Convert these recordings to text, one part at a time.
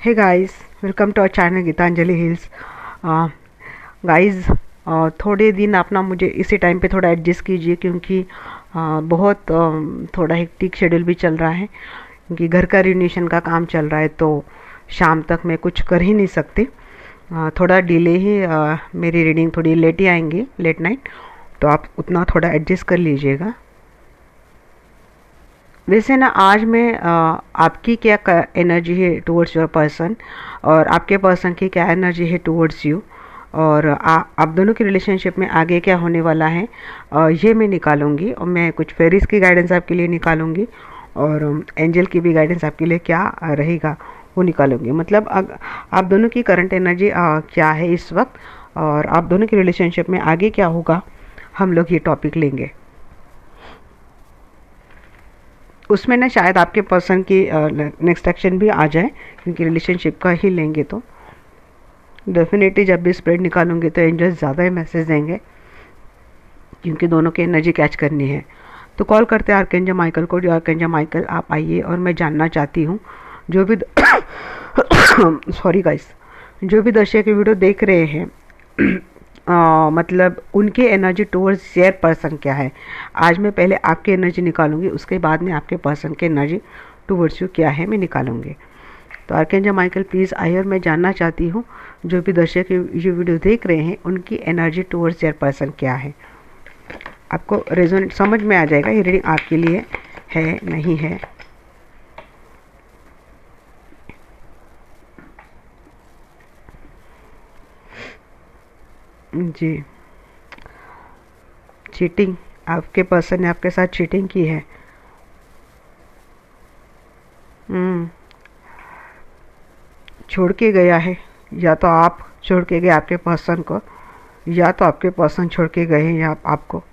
Hey guys, welcome to our channel Geetanjali Hills. Guys, थोड़े दिन अपना मुझे इसी टाइम पे थोड़ा एडजस्ट कीजिए, क्योंकि बहुत थोड़ा हेक्टिक शेड्यूल भी चल रहा है, क्योंकि घर का रिनोवेशन का काम चल रहा है। तो शाम तक मैं कुछ कर ही नहीं सकती। थोड़ा डिले ही मेरी रीडिंग थोड़ी लेट ही आएंगी, लेट नाइट। तो आप उतना थोड़ा एडजस्ट कर लीजिएगा। वैसे ना आज मैं आपकी क्या एनर्जी है टुवर्ड्स योर पर्सन, और आपके पर्सन की क्या एनर्जी है टुवर्ड्स यू, और आप दोनों की रिलेशनशिप में आगे क्या होने वाला है, ये मैं निकालूंगी। और मैं कुछ फेरिस की गाइडेंस आपके लिए निकालूंगी, और एंजल की भी गाइडेंस आपके लिए क्या रहेगा वो निकालूंगी। मतलब आप दोनों की करंट एनर्जी क्या है इस वक्त, और आप दोनों की रिलेशनशिप में आगे क्या होगा, हम लोग ये टॉपिक लेंगे। उसमें ना शायद आपके पर्सन की नेक्स्ट एक्शन भी आ जाए, क्योंकि रिलेशनशिप का ही लेंगे तो डेफिनेटली जब भी स्प्रेड निकालूंगी तो एंजल्स ज़्यादा ही मैसेज देंगे, क्योंकि दोनों की एनर्जी कैच करनी है। तो कॉल करते हैं आर्कएंजल माइकल को। आर्कएंजल माइकल आप आइए, और मैं जानना चाहती हूँ जो भी सॉरी गाइस, जो भी दर्शक की वीडियो देख रहे हैं, मतलब उनकी एनर्जी टुवर्ड्स शेयर पर्सन क्या है। आज मैं पहले आपकी एनर्जी निकालूंगी, उसके बाद में आपके पर्सन की एनर्जी टुवर्ड्स यू क्या है मैं निकालूंगी। तो आर्कएंजल माइकल प्लीज़ आइए, और मैं जानना चाहती हूँ जो भी दर्शक ये वीडियो देख रहे हैं उनकी एनर्जी टुवर्ड्स शेयर पर्सन क्या है। आपको रेजोनेट समझ में आ जाएगा ये रीडिंग आपके लिए है नहीं है। जी, चीटिंग, आपके पर्सन ने आपके साथ चीटिंग की है। छोड़ के गया है, या तो आप छोड़ के गए आपके पर्सन को, या तो आपके पर्सन छोड़ के गए हैं या आपको।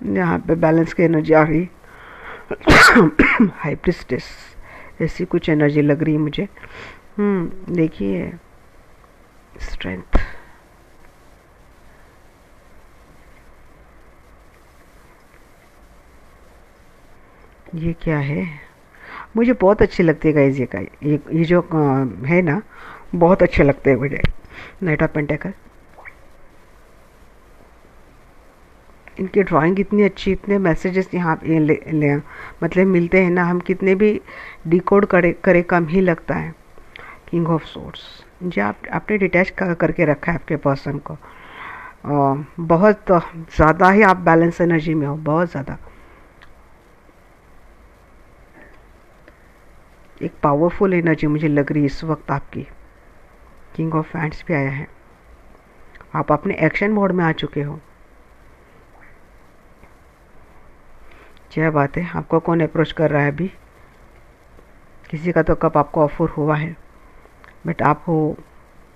यहाँ पे बैलेंस की एनर्जी आ रही, हाई प्रिस्टेस ऐसी कुछ एनर्जी लग रही है मुझे। देखिए, स्ट्रेंथ, ये क्या है। मुझे बहुत अच्छी लगती है गाइस, ये जो है ना, बहुत अच्छे लगते हैं मुझे। नाइट ऑफ पेंटेकल, इनकी ड्राइंग इतनी अच्छी, इतने मैसेजेस यहाँ मतलब मिलते हैं ना, हम कितने भी डिकोड करे कम ही लगता है। किंग ऑफ सोर्स, जो आपने डिटैच करके रखा है आपके पर्सन को। बहुत ज़्यादा ही आप बैलेंस एनर्जी में हो, बहुत ज़्यादा। एक पावरफुल एनर्जी मुझे लग रही है इस वक्त आपकी। किंग ऑफ हैंड्स भी आया है, आप अपने एक्शन मोड में आ चुके हो। क्या बात है, आपको कौन अप्रोच कर रहा है अभी? किसी का तो कब आपको ऑफर हुआ है, बट आप हो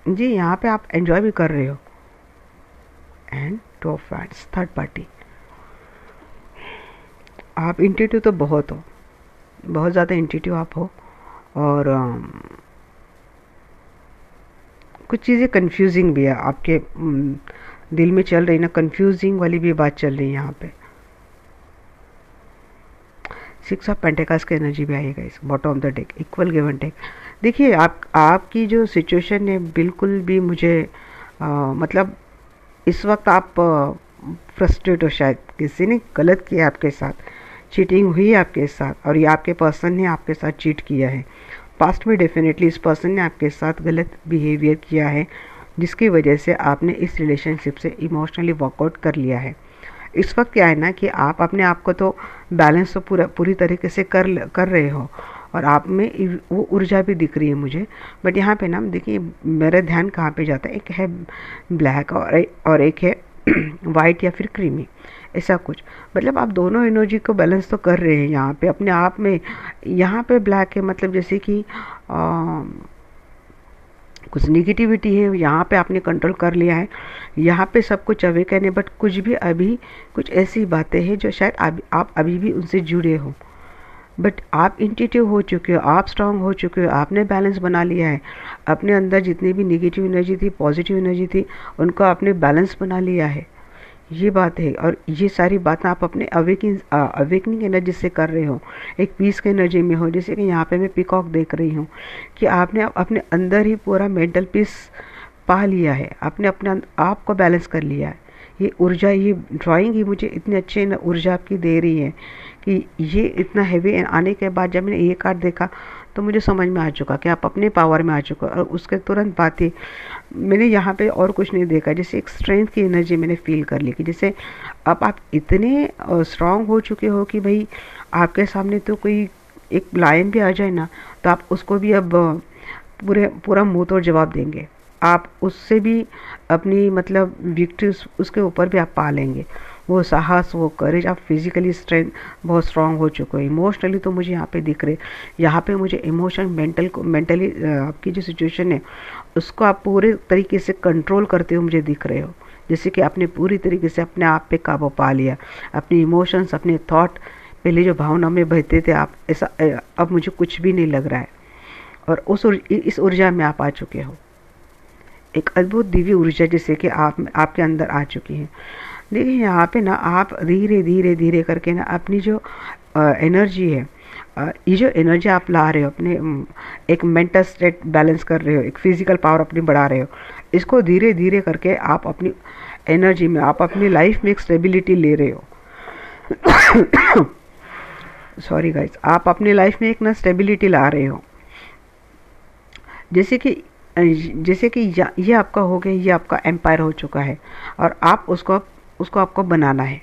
जी, यहाँ पे आप एंजॉय भी कर रहे हो। And two of hands, third party. आप इंट्यूटिव तो बहुत हो, बहुत ज़्यादा इंट्यूटिव आप हो, और कुछ चीज़ें कंफ्यूजिंग भी है आपके दिल में चल रही ना, कंफ्यूजिंग वाली भी बात चल रही है यहाँ पे। सिक्स ऑफ पेंटिकल्स की एनर्जी भी आएगा इस bottom of the deck, equal give and take. देखिए, आपकी जो सिचुएशन है बिल्कुल भी मुझे मतलब इस वक्त आप फ्रस्ट्रेट हो, शायद किसी ने गलत किया आपके साथ, चीटिंग हुई है आपके साथ, और ये आपके पर्सन ने आपके साथ चीट किया है। पास्ट में डेफिनेटली इस पर्सन ने आपके साथ गलत बिहेवियर किया है, जिसकी वजह से आपने इस रिलेशनशिप से इमोशनली वॉकआउट कर लिया है। इस वक्त क्या है ना कि आप अपने आप को तो बैलेंस तो पूरी तरीके से कर रहे हो, और आप में वो ऊर्जा भी दिख रही है मुझे। बट यहाँ पे ना देखिए, मेरा ध्यान कहाँ पे जाता है, एक है ब्लैक और एक है वाइट या फिर क्रीमी, ऐसा कुछ। मतलब आप दोनों एनर्जी को बैलेंस तो कर रहे हैं यहाँ पे अपने आप में। यहाँ पे ब्लैक है, मतलब जैसे कि कुछ निगेटिविटी है, यहाँ पे आपने कंट्रोल कर लिया है। यहाँ पे सब कुछ अवेकन है, बट कुछ भी अभी कुछ ऐसी बातें हैं जो शायद आप अभी भी उनसे जुड़े हो, बट आप इंट्यूटिव हो चुके हो, आप स्ट्रांग हो चुके हो, आपने बैलेंस बना लिया है। अपने अंदर जितनी भी निगेटिव एनर्जी थी, पॉजिटिव एनर्जी थी, उनको आपने बैलेंस बना लिया है। ये बात है। और ये सारी बातें आप अपने अवेकनिंग एनर्जी से कर रहे हो, एक पीस की एनर्जी में हो। जैसे कि यहाँ पे मैं पीकॉक देख रही हूँ कि आपने अपने अंदर ही पूरा मेंटल पीस पा लिया है, आपने अपने आप को बैलेंस कर लिया है। ये ऊर्जा, ये ड्राइंग ही मुझे इतनी अच्छी ऊर्जा आपकी दे रही है कि ये इतना हैवी आने के बाद जब मैंने ये कार्ड देखा तो मुझे समझ में आ चुका कि आप अपने पावर में आ चुका। और उसके तुरंत बाद ही मैंने यहाँ पे और कुछ नहीं देखा, जैसे एक स्ट्रेंथ की एनर्जी मैंने फील कर ली कि जैसे अब आप इतने स्ट्रांग हो चुके हो कि भाई आपके सामने तो कोई एक लायन भी आ जाए ना तो आप उसको भी अब पूरा मुंह तोड़ जवाब देंगे। आप उससे भी अपनी मतलब विक्ट्री उसके ऊपर भी आप पा लेंगे। वो साहस, वो करेज, आप फिजिकली स्ट्रेंथ बहुत स्ट्रांग हो चुके हो। इमोशनली तो मुझे यहाँ पे दिख रहे, यहाँ पे मुझे इमोशन मेंटली आपकी जो सिचुएशन है उसको आप पूरे तरीके से कंट्रोल करते हुए मुझे दिख रहे हो। जैसे कि आपने पूरी तरीके से अपने आप पे काबू पा लिया, अपने इमोशंस, अपने थॉट, पहले जो भावना में बहते थे आप, ऐसा अब मुझे कुछ भी नहीं लग रहा है। और इस ऊर्जा में आप आ चुके हो, एक अद्भुत दिव्य ऊर्जा जैसे कि आपके अंदर आ चुकी है। देखिए यहाँ पे ना आप धीरे धीरे धीरे करके ना अपनी जो एनर्जी है, ये जो एनर्जी आप ला रहे हो अपने, एक मेंटल स्टेट बैलेंस कर रहे हो, एक फिजिकल पावर अपनी बढ़ा रहे हो, इसको धीरे धीरे करके आप अपनी एनर्जी में, आप अपनी लाइफ में एक स्टेबिलिटी ले रहे हो। सॉरी गाइस, आप अपनी लाइफ में एक ना स्टेबिलिटी ला रहे हो। जैसे कि ये आपका हो गया, ये आपका एम्पायर हो चुका है और आप उसको आपको बनाना है।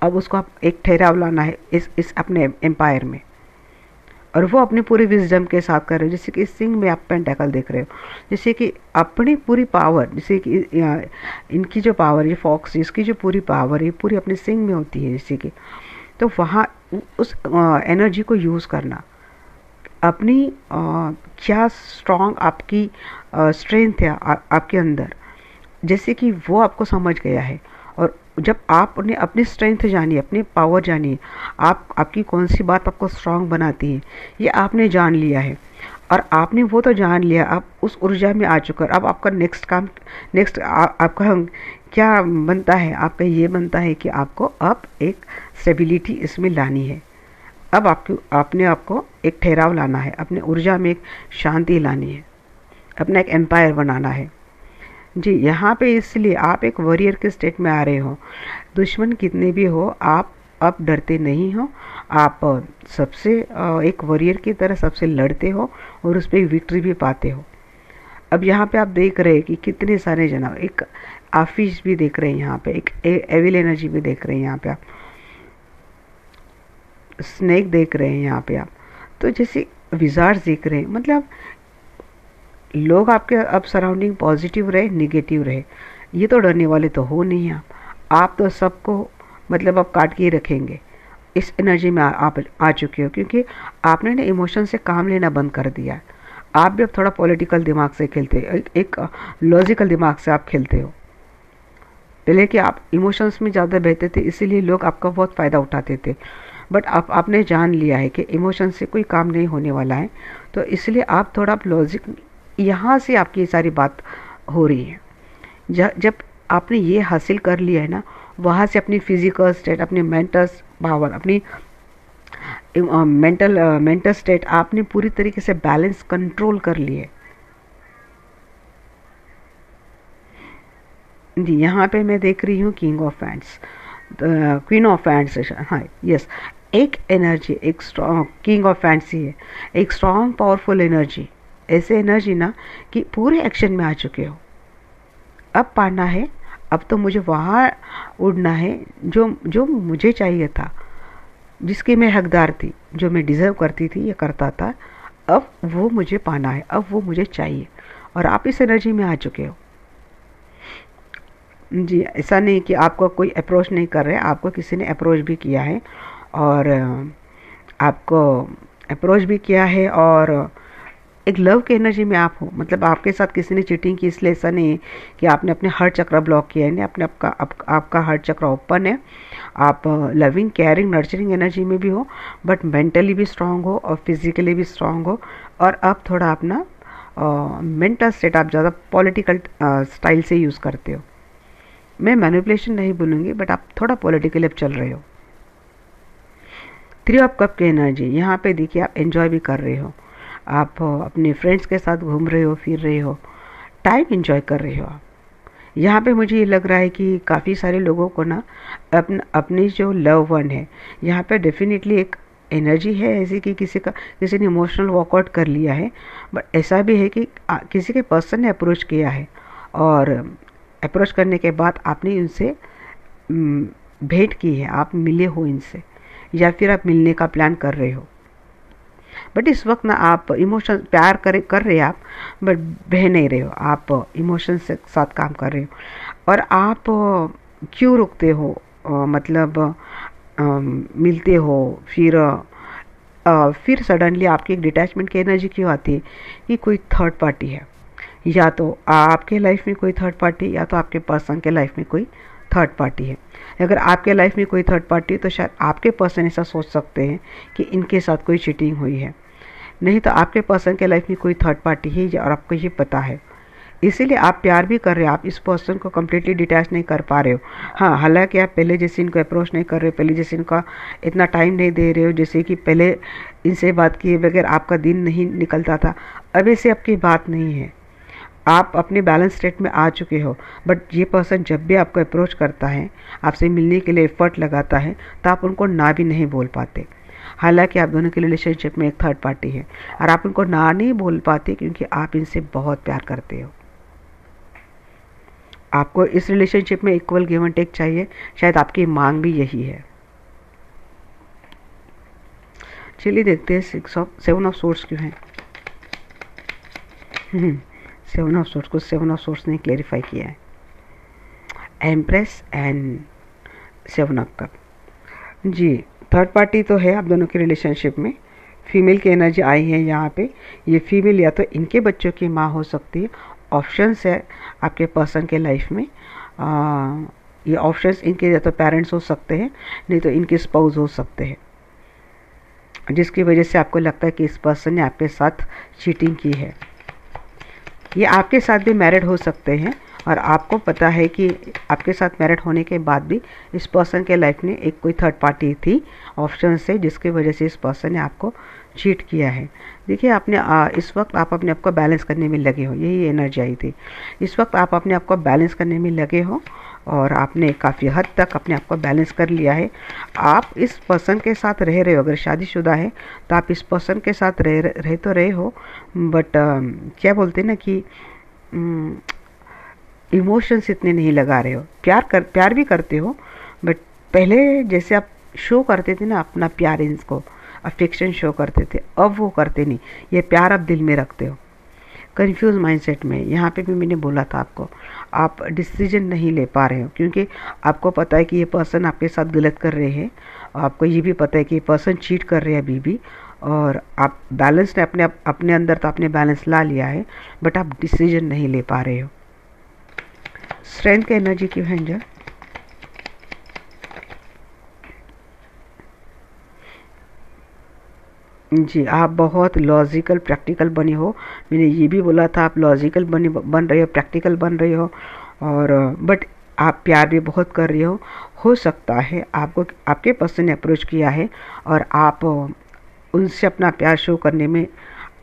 अब उसको आप एक ठहराव लाना है इस अपने एम्पायर में, और वो अपनी पूरी विजडम के साथ कर रहे हो। जैसे कि इस सिंग में आप पेंटाकल देख रहे हो, जैसे कि अपनी पूरी पावर, जैसे कि इनकी जो पावर, ये फॉक्स, इसकी जो पूरी पावर है पूरी अपने सिंग में होती है। जैसे कि तो वहाँ उस एनर्जी को यूज़ करना, अपनी क्या स्ट्रॉन्ग आपकी स्ट्रेंथ है आपके अंदर, जैसे कि वो आपको समझ गया है। और जब आपने अपनी स्ट्रेंथ जानी, अपनी पावर जानी, आपकी कौन सी बात आपको स्ट्रांग बनाती है, ये आपने जान लिया है। और आपने वो तो जान लिया, आप उस ऊर्जा में आ चुका। अब आपका नेक्स्ट काम, आपका क्या बनता है, आपका ये बनता है कि आपको अब एक स्टेबिलिटी इसमें लानी है। अब आपने आपको एक ठहराव लाना है, अपने ऊर्जा में एक शांति लानी है, अपना एक एम्पायर बनाना है जी। यहाँ पे इसलिए आप एक वॉरियर के स्टेट में आ रहे हो। दुश्मन कितने भी हो, आप अब डरते नहीं हो, आप सबसे एक वॉरियर की तरह सबसे लड़ते हो और उस पर एक विक्ट्री भी पाते हो। अब यहाँ पे आप देख रहे हैं कि कितने सारे जना, एक आफिस भी देख रहे हैं यहाँ पे, एक एविल एनर्जी भी देख रहे हैं यहाँ पे, आप स्नेक देख रहे हैं यहाँ पे आप, तो जैसे विजार्ड्स देख रहे हैं। मतलब लोग आपके अब सराउंडिंग पॉजिटिव रहे, नेगेटिव रहे, ये तो डरने वाले तो हो नहीं। आप तो सबको मतलब अब काट के ही रखेंगे। इस एनर्जी में आप आ चुके हो, क्योंकि आपने ना इमोशन से काम लेना बंद कर दिया। आप भी अब थोड़ा पॉलिटिकल दिमाग से खेलते हो, एक लॉजिकल दिमाग से आप खेलते हो। पहले कि आप इमोशंस में ज़्यादा बहते थे, इसीलिए लोग आपका बहुत फ़ायदा उठाते थे। बट अब आपने जान लिया है कि इमोशन से कोई काम नहीं होने वाला है, तो इसलिए आप थोड़ा लॉजिक, यहाँ से आपकी ये सारी बात हो रही है। जब आपने ये हासिल कर लिया है ना, वहाँ से अपनी फिजिकल स्टेट, अपनी मेंटल पावर, अपनी मेंटल स्टेट आपने पूरी तरीके से बैलेंस कंट्रोल कर लिए जी। यहाँ पे मैं देख रही हूँ king of hands, queen of hands, हाँ यस, एक एनर्जी, एक स्ट्रॉन्ग किंग ऑफ हैंड्स ही है, एक स्ट्रॉन्ग पावरफुल एनर्जी, ऐसे एनर्जी ना कि पूरे एक्शन में आ चुके हो। अब पाना है, अब तो मुझे वहाँ उड़ना है जो मुझे चाहिए था, जिसकी मैं हकदार थी, जो मैं डिज़र्व करती थी, ये करता था। अब वो मुझे पाना है, अब वो मुझे चाहिए, और आप इस एनर्जी में आ चुके हो जी। ऐसा नहीं कि आपको कोई अप्रोच नहीं कर रहे, आपको किसी ने अप्रोच भी किया है, और आपको अप्रोच भी किया है, और एक लव की एनर्जी में आप हो। मतलब आपके साथ किसी ने चीटिंग की, इसलिए ऐसा नहीं है कि आपने अपने हार्ट चक्र ब्लॉक किया है, नहीं, अपने आपका हार्ट चक्र ओपन है। आप लविंग, केयरिंग, नर्चरिंग एनर्जी में भी हो, बट मेंटली भी स्ट्रांग हो और फिजिकली भी स्ट्रांग हो। और अब थोड़ा अपना मेंटल स्टेट आप ज़्यादा पॉलिटिकल स्टाइल से यूज़ करते हो मैं मैनिपुलेशन नहीं बोलूँगी, बट आप थोड़ा पॉलिटिकली अब चल रहे हो। 3 ऑफ कप की एनर्जी यहाँ पे देखिए, आप एंजॉय भी कर रहे हो, आप अपने फ्रेंड्स के साथ घूम रहे हो, फिर रहे हो, टाइम एंजॉय कर रहे हो आप। यहाँ पे मुझे ये लग रहा है कि काफ़ी सारे लोगों को ना अपनी जो लव वन है, यहाँ पे डेफिनेटली एक एनर्जी है ऐसी कि किसी ने इमोशनल वॉकआउट कर लिया है, बट ऐसा भी है कि किसी के पर्सन ने अप्रोच किया है, और अप्रोच करने के बाद आपने उनसे भेंट की है, आप मिले हो इनसे, या फिर आप मिलने का प्लान कर रहे हो। बट इस वक्त ना आप इमोशन प्यार कर रहे हैं आप, बट बह नहीं रहे हो, आप इमोशन से साथ काम कर रहे हो। और आप क्यों रुकते हो, मतलब मिलते हो, फिर सडनली आपकी एक डिटैचमेंट की एनर्जी क्यों आती है कि कोई थर्ड पार्टी है, या तो आपके लाइफ में कोई थर्ड पार्टी, या तो आपके पर्सन के लाइफ में कोई थर्ड पार्टी है। अगर आपके लाइफ में कोई थर्ड पार्टी है तो शायद आपके पर्सन ऐसा सोच सकते हैं कि इनके साथ कोई चीटिंग हुई है, नहीं तो आपके पर्सन के लाइफ में कोई थर्ड पार्टी है और आपको ये पता है, इसीलिए आप प्यार भी कर रहे हो, आप इस पर्सन को कम्प्लीटली डिटैच नहीं कर पा रहे हो। हाँ, हालांकि आप पहले जैसे इनको अप्रोच नहीं कर रहे हो, पहले जैसे इनका इतना टाइम नहीं दे रहे हो, जैसे कि पहले इनसे बात किए बगैर आपका दिन नहीं निकलता था, अब ऐसे आपकी बात नहीं है, आप अपने बैलेंस स्टेट में आ चुके हो। बट ये पर्सन जब भी आपको अप्रोच करता है, आपसे मिलने के लिए एफर्ट लगाता है, तो आप उनको ना भी नहीं बोल पाते। हालांकि आप दोनों के रिलेशनशिप में एक थर्ड पार्टी है, और आप उनको ना नहीं बोल पाते क्योंकि आप इनसे बहुत प्यार करते हो। आपको इस रिलेशनशिप में इक्वल गिव एंड टेक चाहिए, शायद आपकी मांग भी यही है। चलिए देखते हैं 7 ऑफ सोर्स क्यों है। 7 ऑफ सोर्स को 7 ऑफ सोर्स ने क्लेरिफाई किया है, एम्प्रेस एंड 7 ऑफ कप। जी, थर्ड पार्टी तो है आप दोनों के रिलेशनशिप में, फीमेल की एनर्जी आई है यहाँ पे। ये फीमेल या तो इनके बच्चों की माँ हो सकती है, ऑप्शंस है आपके पर्सन के लाइफ में। ये ऑप्शंस इनके या तो पेरेंट्स हो सकते हैं, नहीं तो इनके स्पाउस हो सकते हैं, जिसकी वजह से आपको लगता है कि इस पर्सन ने आपके साथ चीटिंग की है। ये आपके साथ भी मैरिड हो सकते हैं, और आपको पता है कि आपके साथ मैरिड होने के बाद भी इस पर्सन के लाइफ में एक कोई थर्ड पार्टी थी ऑप्शन से, जिसकी वजह से इस पर्सन ने आपको चीट किया है। देखिए, आपने इस वक्त आप अपने आप को बैलेंस करने में लगे हो, यही एनर्जी आई थी। इस वक्त आप अपने आप को बैलेंस करने में लगे हो, और आपने काफ़ी हद तक अपने आप को बैलेंस कर लिया है। आप इस पर्सन के साथ रह रहे हो, अगर शादीशुदा है तो आप इस पर्सन के साथ रह तो रहे हो, बट क्या बोलते हैं ना कि इमोशंस इतने नहीं लगा रहे हो। प्यार भी करते हो, बट पहले जैसे आप शो करते थे ना अपना प्यार, इनको अफेक्शन शो करते थे, अब वो करते नहीं। ये प्यार आप दिल में रखते हो। कंफ्यूज माइंडसेट में, यहाँ पे भी मैंने बोला था आपको, आप डिसीजन नहीं ले पा रहे हो, क्योंकि आपको पता है कि ये पर्सन आपके साथ गलत कर रहे हैं, आपको ये भी पता है कि ये पर्सन चीट कर रहे हैं अभी भी, और आप बैलेंस ने अपने अंदर तो आपने बैलेंस ला लिया है, बट आप डिसीजन नहीं ले पा रहे हो। स्ट्रेंथ का एनर्जी क्यों है एंजल? जी, आप बहुत लॉजिकल प्रैक्टिकल बने हो। मैंने ये भी बोला था आप लॉजिकल बन रहे हो, प्रैक्टिकल बन रहे हो, और बट आप प्यार भी बहुत कर रहे हो सकता है आपको आपके पर्सन ने अप्रोच किया है, और आप उनसे अपना प्यार शो करने में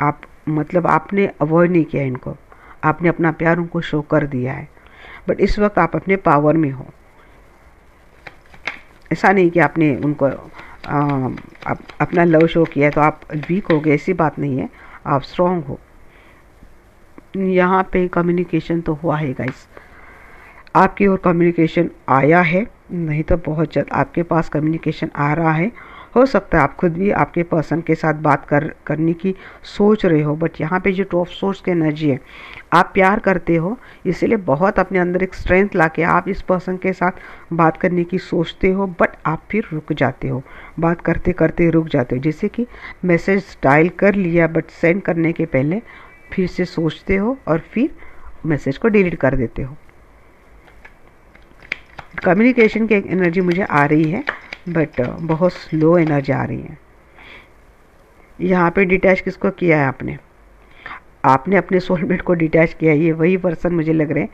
आप मतलब आपने अवॉइड नहीं किया इनको, आपने अपना प्यार उनको शो कर दिया है। बट इस वक्त आप अपने पावर में हो, ऐसा नहीं कि आपने उनको अपना लव शो किया है तो आप वीक हो गए, ऐसी बात नहीं है, आप स्ट्रॉन्ग हो। यहाँ पे कम्युनिकेशन तो हुआ है गाइस, आपकी ओर कम्युनिकेशन आया है, नहीं तो बहुत जल्द आपके पास कम्युनिकेशन आ रहा है। हो सकता है आप खुद भी आपके पर्सन के साथ बात करने की सोच रहे हो, बट यहाँ पे जो टॉप सोर्स की एनर्जी है, आप प्यार करते हो, इसीलिए बहुत अपने अंदर एक स्ट्रेंथ लाके आप इस पर्सन के साथ बात करने की सोचते हो, बट आप फिर रुक जाते हो, बात करते करते रुक जाते हो। जैसे कि मैसेज डायल कर लिया, बट सेंड करने के पहले फिर से सोचते हो और फिर मैसेज को डिलीट कर देते हो। कम्युनिकेशन की एनर्जी मुझे आ रही है, बट बहुत स्लो एनर्जी आ रही है। यहाँ पे डिटैच किसको किया है आपने? आपने अपने सोलमेट को डिटैच किया, ये वही पर्सन मुझे लग रहे हैं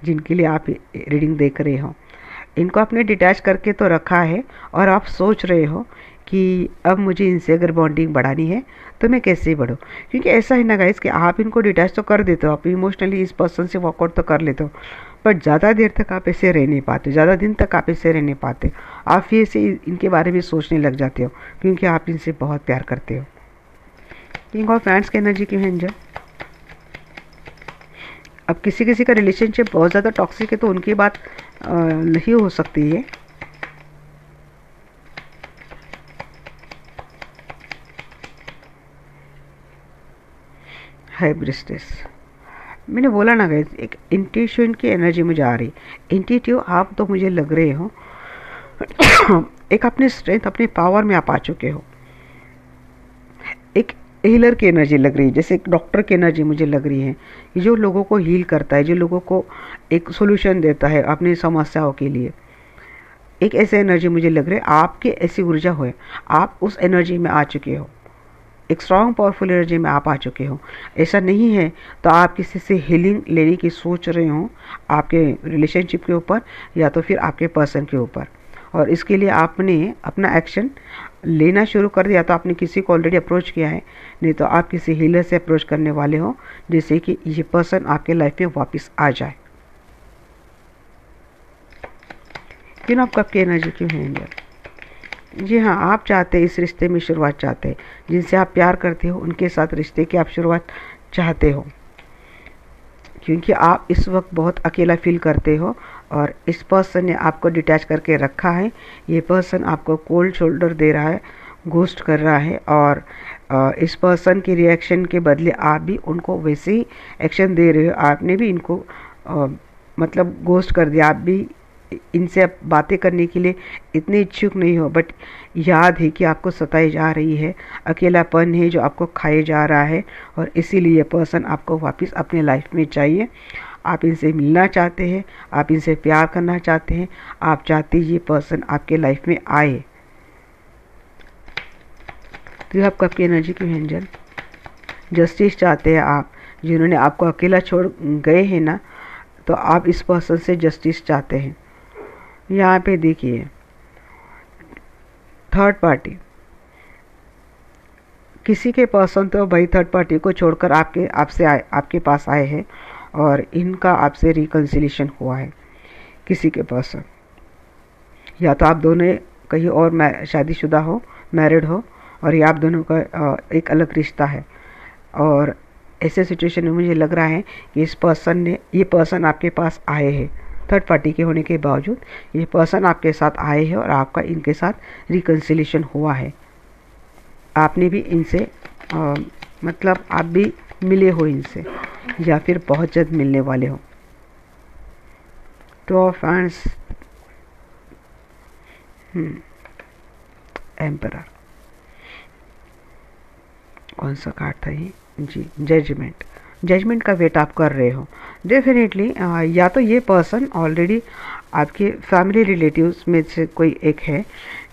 जिनके लिए आप रीडिंग देख रहे हो। इनको आपने डिटैच करके तो रखा है और आप सोच रहे हो कि अब मुझे इनसे अगर बॉन्डिंग बढ़ानी है तो मैं कैसे बढ़ूँ। क्योंकि ऐसा है ना गाइस कि आप इनको डिटैच तो कर देते हो, आप इमोशनली इस पर्सन से वॉकआउट तो कर लेते हो, बट ज़्यादा देर तक आप ऐसे रह नहीं पाते, ज़्यादा दिन तक आप ऐसे रह नहीं पाते। आप फिर से इनके बारे में सोचने लग जाते हो क्योंकि आप इनसे बहुत प्यार करते हो। किंग ऑफ हैंड्स की एनर्जी क्यों है एंजल। अब किसी किसी का रिलेशनशिप बहुत ज़्यादा टॉक्सिक है तो उनकी बात नहीं हो सकती है। हाइब्रिस्टिस, मैंने बोला ना गाइस, एक इंट्यूशन की एनर्जी मुझे आ रही। इंट्यूटिव आप तो मुझे लग रहे हो एक अपनी स्ट्रेंथ, अपनी पावर में आप आ चुके हो। एक हीलर की एनर्जी लग रही है, जैसे एक डॉक्टर की एनर्जी मुझे लग रही है, जो लोगों को हील करता है, जो लोगों को एक सोल्यूशन देता है अपनी समस्याओं के लिए। एक ऐसे एनर्जी मुझे लग रही है, आपकी ऐसी ऊर्जा हो, आप उस एनर्जी में आ चुके हो, एक स्ट्रॉन्ग पावरफुल एनर्जी में आप आ चुके हो। ऐसा नहीं है तो आप किसी से हीलिंग लेने की सोच रहे हो आपके रिलेशनशिप के ऊपर या तो फिर आपके पर्सन के ऊपर, और इसके लिए आपने अपना एक्शन लेना शुरू कर दिया। तो आपने किसी को ऑलरेडी अप्रोच किया है, नहीं तो आप किसी हीलर से अप्रोच करने वाले हो जिससे कि ये पर्सन आपके लाइफ में वापस आ जाए। क्यों आप कब की एनर्जी क्यों है एंजल। जी हाँ, आप चाहते हैं इस रिश्ते में शुरुआत चाहते हैं, जिनसे आप प्यार करते हो उनके साथ रिश्ते की आप शुरुआत चाहते हो, क्योंकि आप इस वक्त बहुत अकेला फील करते हो और इस पर्सन ने आपको डिटैच करके रखा है। ये पर्सन आपको कोल्ड शोल्डर दे रहा है, घोस्ट कर रहा है, और इस पर्सन के रिएक्शन के बदले आप भी उनको वैसे ही एक्शन दे रहे हो। आपने भी इनको मतलब घोस्ट कर दिया। आप भी इनसे अब बातें करने के लिए इतने इच्छुक नहीं हो, बट याद है कि आपको सताई जा रही है, अकेलापन है जो आपको खाए जा रहा है, और इसीलिए पर्सन आपको वापस अपने लाइफ में चाहिए। आप इनसे मिलना चाहते हैं, आप इनसे प्यार करना चाहते हैं, आप चाहते हैं ये पर्सन आपके लाइफ में आए। तो आप कब की एनर्जी क्यों है एंजल। जस्टिस चाहते हैं आप, जिन्होंने आपको अकेला छोड़ गए हैं ना, तो आप इस पर्सन से जस्टिस चाहते हैं। यहाँ पे देखिए थर्ड पार्टी, किसी के पर्सन तो भाई थर्ड पार्टी को छोड़कर आपके पास आए हैं और इनका आपसे रिकन्सिलेशन हुआ है। किसी के पर्सन, या तो आप दोनों कहीं और शादीशुदा हो, मैरिड हो, और ये आप दोनों का एक अलग रिश्ता है। और ऐसे सिचुएशन में मुझे लग रहा है कि ये पर्सन आपके पास आए हैं, थर्ड पार्टी के होने के बावजूद ये पर्सन आपके साथ आए हैं और आपका इनके साथ रिकन्सिलेशन हुआ है। आपने भी इनसे मतलब आप भी मिले हो इनसे, या फिर बहुत जल्द मिलने वाले हो। टू ऑफ हैंड्स, एम्परर, कौन सा कार्ड था ये जी, जजमेंट। जजमेंट का वेट आप कर रहे हो डेफिनेटली। या तो ये पर्सन ऑलरेडी आपके फैमिली रिलेटिव्स में से कोई एक है,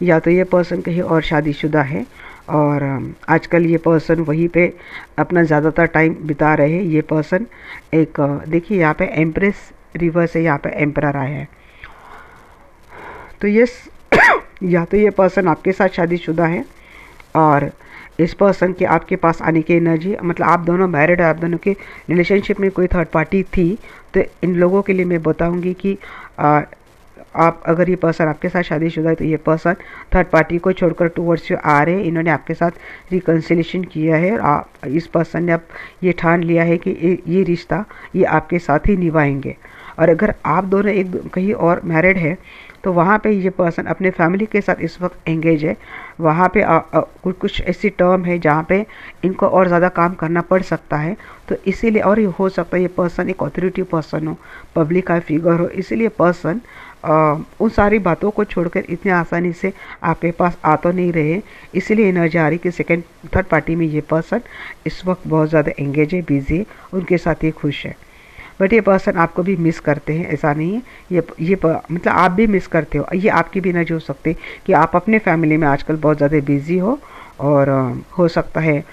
या तो ये पर्सन कहीं और शादीशुदा है और आजकल ये पर्सन वहीं पे अपना ज़्यादातर टाइम बिता रहे हैं। ये पर्सन एक देखिए यहाँ पे एम्प्रेस रिवर्स है, यहाँ पे एम्परर आया है। तो ये या तो ये पर्सन आपके साथ शादीशुदा है और इस पर्सन के आपके पास आने की एनर्जी, मतलब आप दोनों मैरिड है, आप दोनों के रिलेशनशिप में कोई थर्ड पार्टी थी। तो इन लोगों के लिए मैं बताऊंगी कि आप अगर ये पर्सन आपके साथ शादीशुदा है तो ये पर्सन थर्ड पार्टी को छोड़कर टूवर्ड्स यू आ रहे हैं। इन्होंने आपके साथ रिकन्सिलेशन किया है और इस पर्सन ने अब ये ठान लिया है कि ये रिश्ता ये आपके साथ ही निभाएंगे। और अगर आप दोनों कहीं और मैरिड है तो वहाँ पे ये पर्सन अपने फैमिली के साथ इस वक्त एंगेज है। वहाँ पे कुछ ऐसी टर्म है जहाँ पे इनको और ज़्यादा काम करना पड़ सकता है। तो इसीलिए, और ये हो सकता है ये पर्सन एक ऑथोरिटी पर्सन हो, पब्लिक का फिगर हो, इसीलिए पर्सन उन सारी बातों को छोड़कर इतनी आसानी से आपके पास आ तो नहीं रहे। इसीलिए एनर्जी आ रही कि सेकेंड थर्ड पार्टी में ये पर्सन इस वक्त बहुत ज़्यादा एंगेज है, बिजी है, उनके साथ ये खुश है। बट ये पर्सन आपको भी मिस करते हैं, ऐसा नहीं है। मतलब आप भी मिस करते हो। ये आपकी भी एनर्जी हो सकती है कि आप अपने फैमिली में आजकल बहुत ज़्यादा बिजी हो और हो सकता है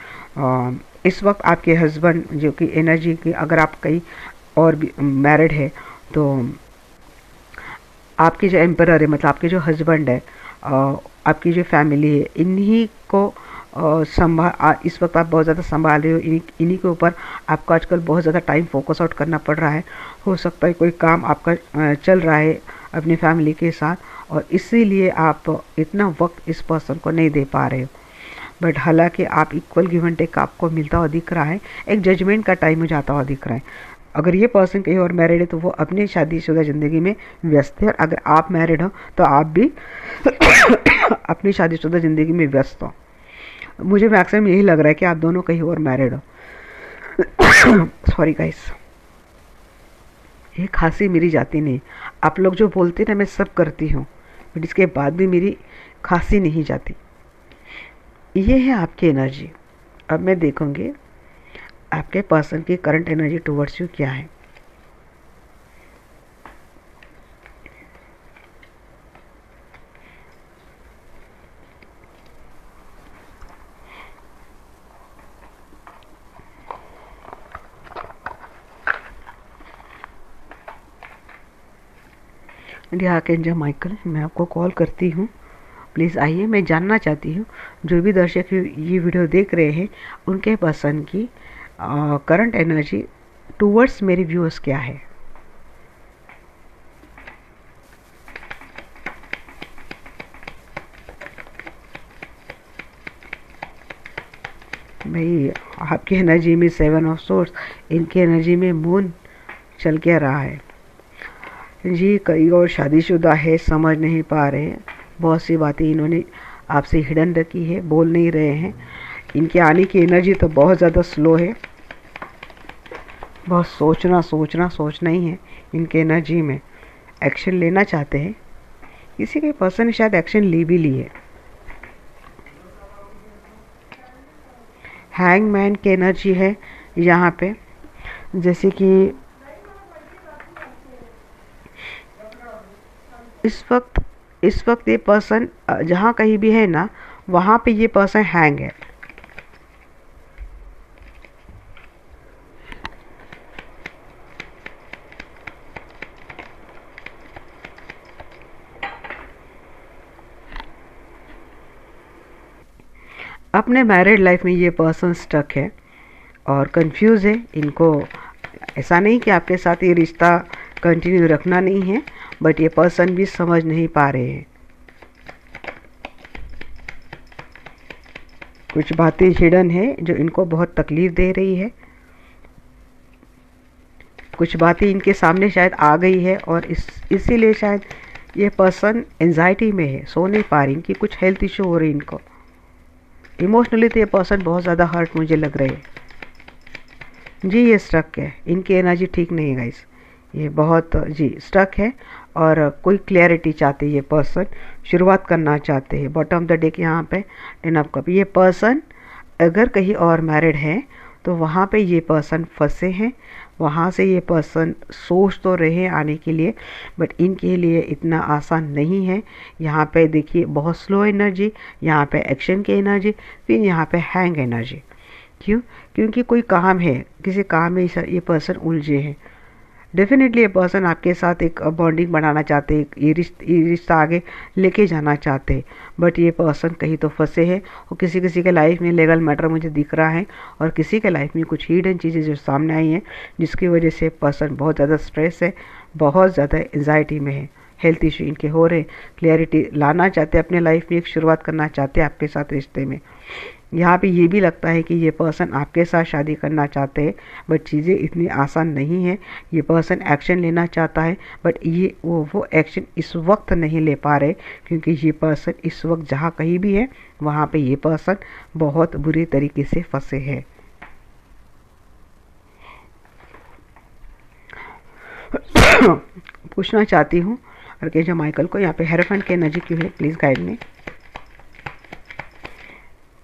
इस वक्त आपके हस्बैंड जो कि एनर्जी की, अगर आप कहीं और भी मैरिड है तो आपके जो एम्परर है, मतलब आपके जो हस्बैंड है, आपकी जो फैमिली है, इन्हीं को इस वक्त आप बहुत ज़्यादा संभाल रहे हो, इन्हीं के ऊपर आपको आजकल बहुत ज़्यादा टाइम फोकस आउट करना पड़ रहा है। हो सकता है कोई काम आपका चल रहा है अपनी फैमिली के साथ, और इसीलिए आप इतना वक्त इस पर्सन को नहीं दे पा रहे हो। बट हालांकि आप इक्वल गिव एंड टेक आपको मिलता हुआ दिख रहा है, एक जजमेंट का टाइम हो जाता हुआ दिख रहा है। अगर ये पर्सन कहीं और मैरिड है तो वो अपनी शादीशुदा ज़िंदगी में व्यस्त है, और अगर आप मैरिड हो तो आप भी अपनी शादीशुदा ज़िंदगी में व्यस्त हो। मुझे मैक्सिमम यही लग रहा है कि आप दोनों कहीं और मैरिड हो। सॉरी गाइस, ये खांसी मेरी जाती नहीं। आप लोग जो बोलते हैं ना, मैं सब करती हूँ, बट इसके बाद भी मेरी खांसी नहीं जाती। ये है आपकी एनर्जी। अब मैं देखूँगी आपके पर्सन की करंट एनर्जी टुवर्ड्स यू क्या है। आर्कएंजल माइकल, मैं आपको कॉल करती हूँ, प्लीज़ आइए। मैं जानना चाहती हूँ जो भी दर्शक ये वीडियो देख रहे हैं उनके पर्सन की करंट एनर्जी टूवर्ड्स मेरे व्यूअर्स क्या है। भाई आपकी एनर्जी में 7 ऑफ सोर्स, इनकी एनर्जी में मून चल के रहा है जी। कई और शादीशुदा है, समझ नहीं पा रहे हैं, बहुत सी बातें इन्होंने आपसे हिडन रखी है, बोल नहीं रहे हैं। इनके आने की एनर्जी तो बहुत ज़्यादा स्लो है, बहुत सोचना ही है इनके एनर्जी में। एक्शन लेना चाहते हैं, किसी के पर्सन ने शायद एक्शन ले भी ली है। हैंगमैन की एनर्जी है यहाँ पे, जैसे कि इस वक्त ये पर्सन जहाँ कहीं भी है ना, वहाँ पे ये पर्सन हैंग है। अपने मैरिड लाइफ में ये पर्सन स्टक है और कंफ्यूज है। इनको ऐसा नहीं कि आपके साथ ये रिश्ता कंटिन्यू रखना नहीं है, बट ये पर्सन भी समझ नहीं पा रहे हैं। कुछ बातें हिडन है जो इनको बहुत तकलीफ दे रही है। कुछ बातें इनके सामने शायद आ गई है और इसीलिए शायद ये पर्सन एंजाइटी में है, सो नहीं पा रही। इनकी कुछ हेल्थ इशू हो रही है इनको। इमोशनली तो ये पर्सन बहुत ज़्यादा हर्ट मुझे लग रहे हैं जी। ये स्टक है, इनकी एनर्जी ठीक नहीं है गाइस, ये बहुत जी स्टक है और कोई क्लैरिटी चाहते हैं ये पर्सन, शुरुआत करना चाहते हैं। बॉटम ऑफ द डेक यहाँ पे 10 ऑफ कप। ये पर्सन अगर कहीं और मैरिड है तो वहाँ पे ये पर्सन फंसे हैं, वहाँ से ये पर्सन सोच तो रहे हैं आने के लिए, बट इनके लिए इतना आसान नहीं है। यहाँ पे देखिए बहुत स्लो एनर्जी, यहाँ पे एक्शन की एनर्जी, फिर यहाँ पे हैंग एनर्जी। क्यों? क्योंकि कोई काम है, किसी काम में ये पर्सन उलझे हैं। डेफिनेटली ये पर्सन आपके साथ एक बॉन्डिंग बनाना चाहते हैं, ये रिश्ता आगे लेके जाना चाहते हैं, बट ये पर्सन कहीं तो फंसे हैं। और किसी के लाइफ में लीगल मैटर मुझे दिख रहा है, और किसी के लाइफ में कुछ हिडन चीज़ें जो सामने आई हैं जिसकी वजह से पर्सन बहुत ज़्यादा स्ट्रेस है, बहुत ज़्यादा एंजाइटी में है। हेल्थ इशू इनके हो रहे, क्लियरिटी लाना चाहते हैं अपने लाइफ में, एक शुरुआत करना चाहते हैं आपके साथ रिश्ते में। यहाँ पे ये भी लगता है कि ये पर्सन आपके साथ शादी करना चाहते हैं, बट चीज़ें इतनी आसान नहीं है। ये पर्सन एक्शन लेना चाहता है, बट ये वो एक्शन इस वक्त नहीं ले पा रहे, क्योंकि ये पर्सन इस वक्त जहाँ कहीं भी है वहाँ पे ये पर्सन बहुत बुरी तरीके से फंसे हैं। पूछना चाहती हूँ आर्कएंजल माइकल को, यहाँ पे हेरोफेंट की एनर्जी क्यों है, प्लीज़ गाइड में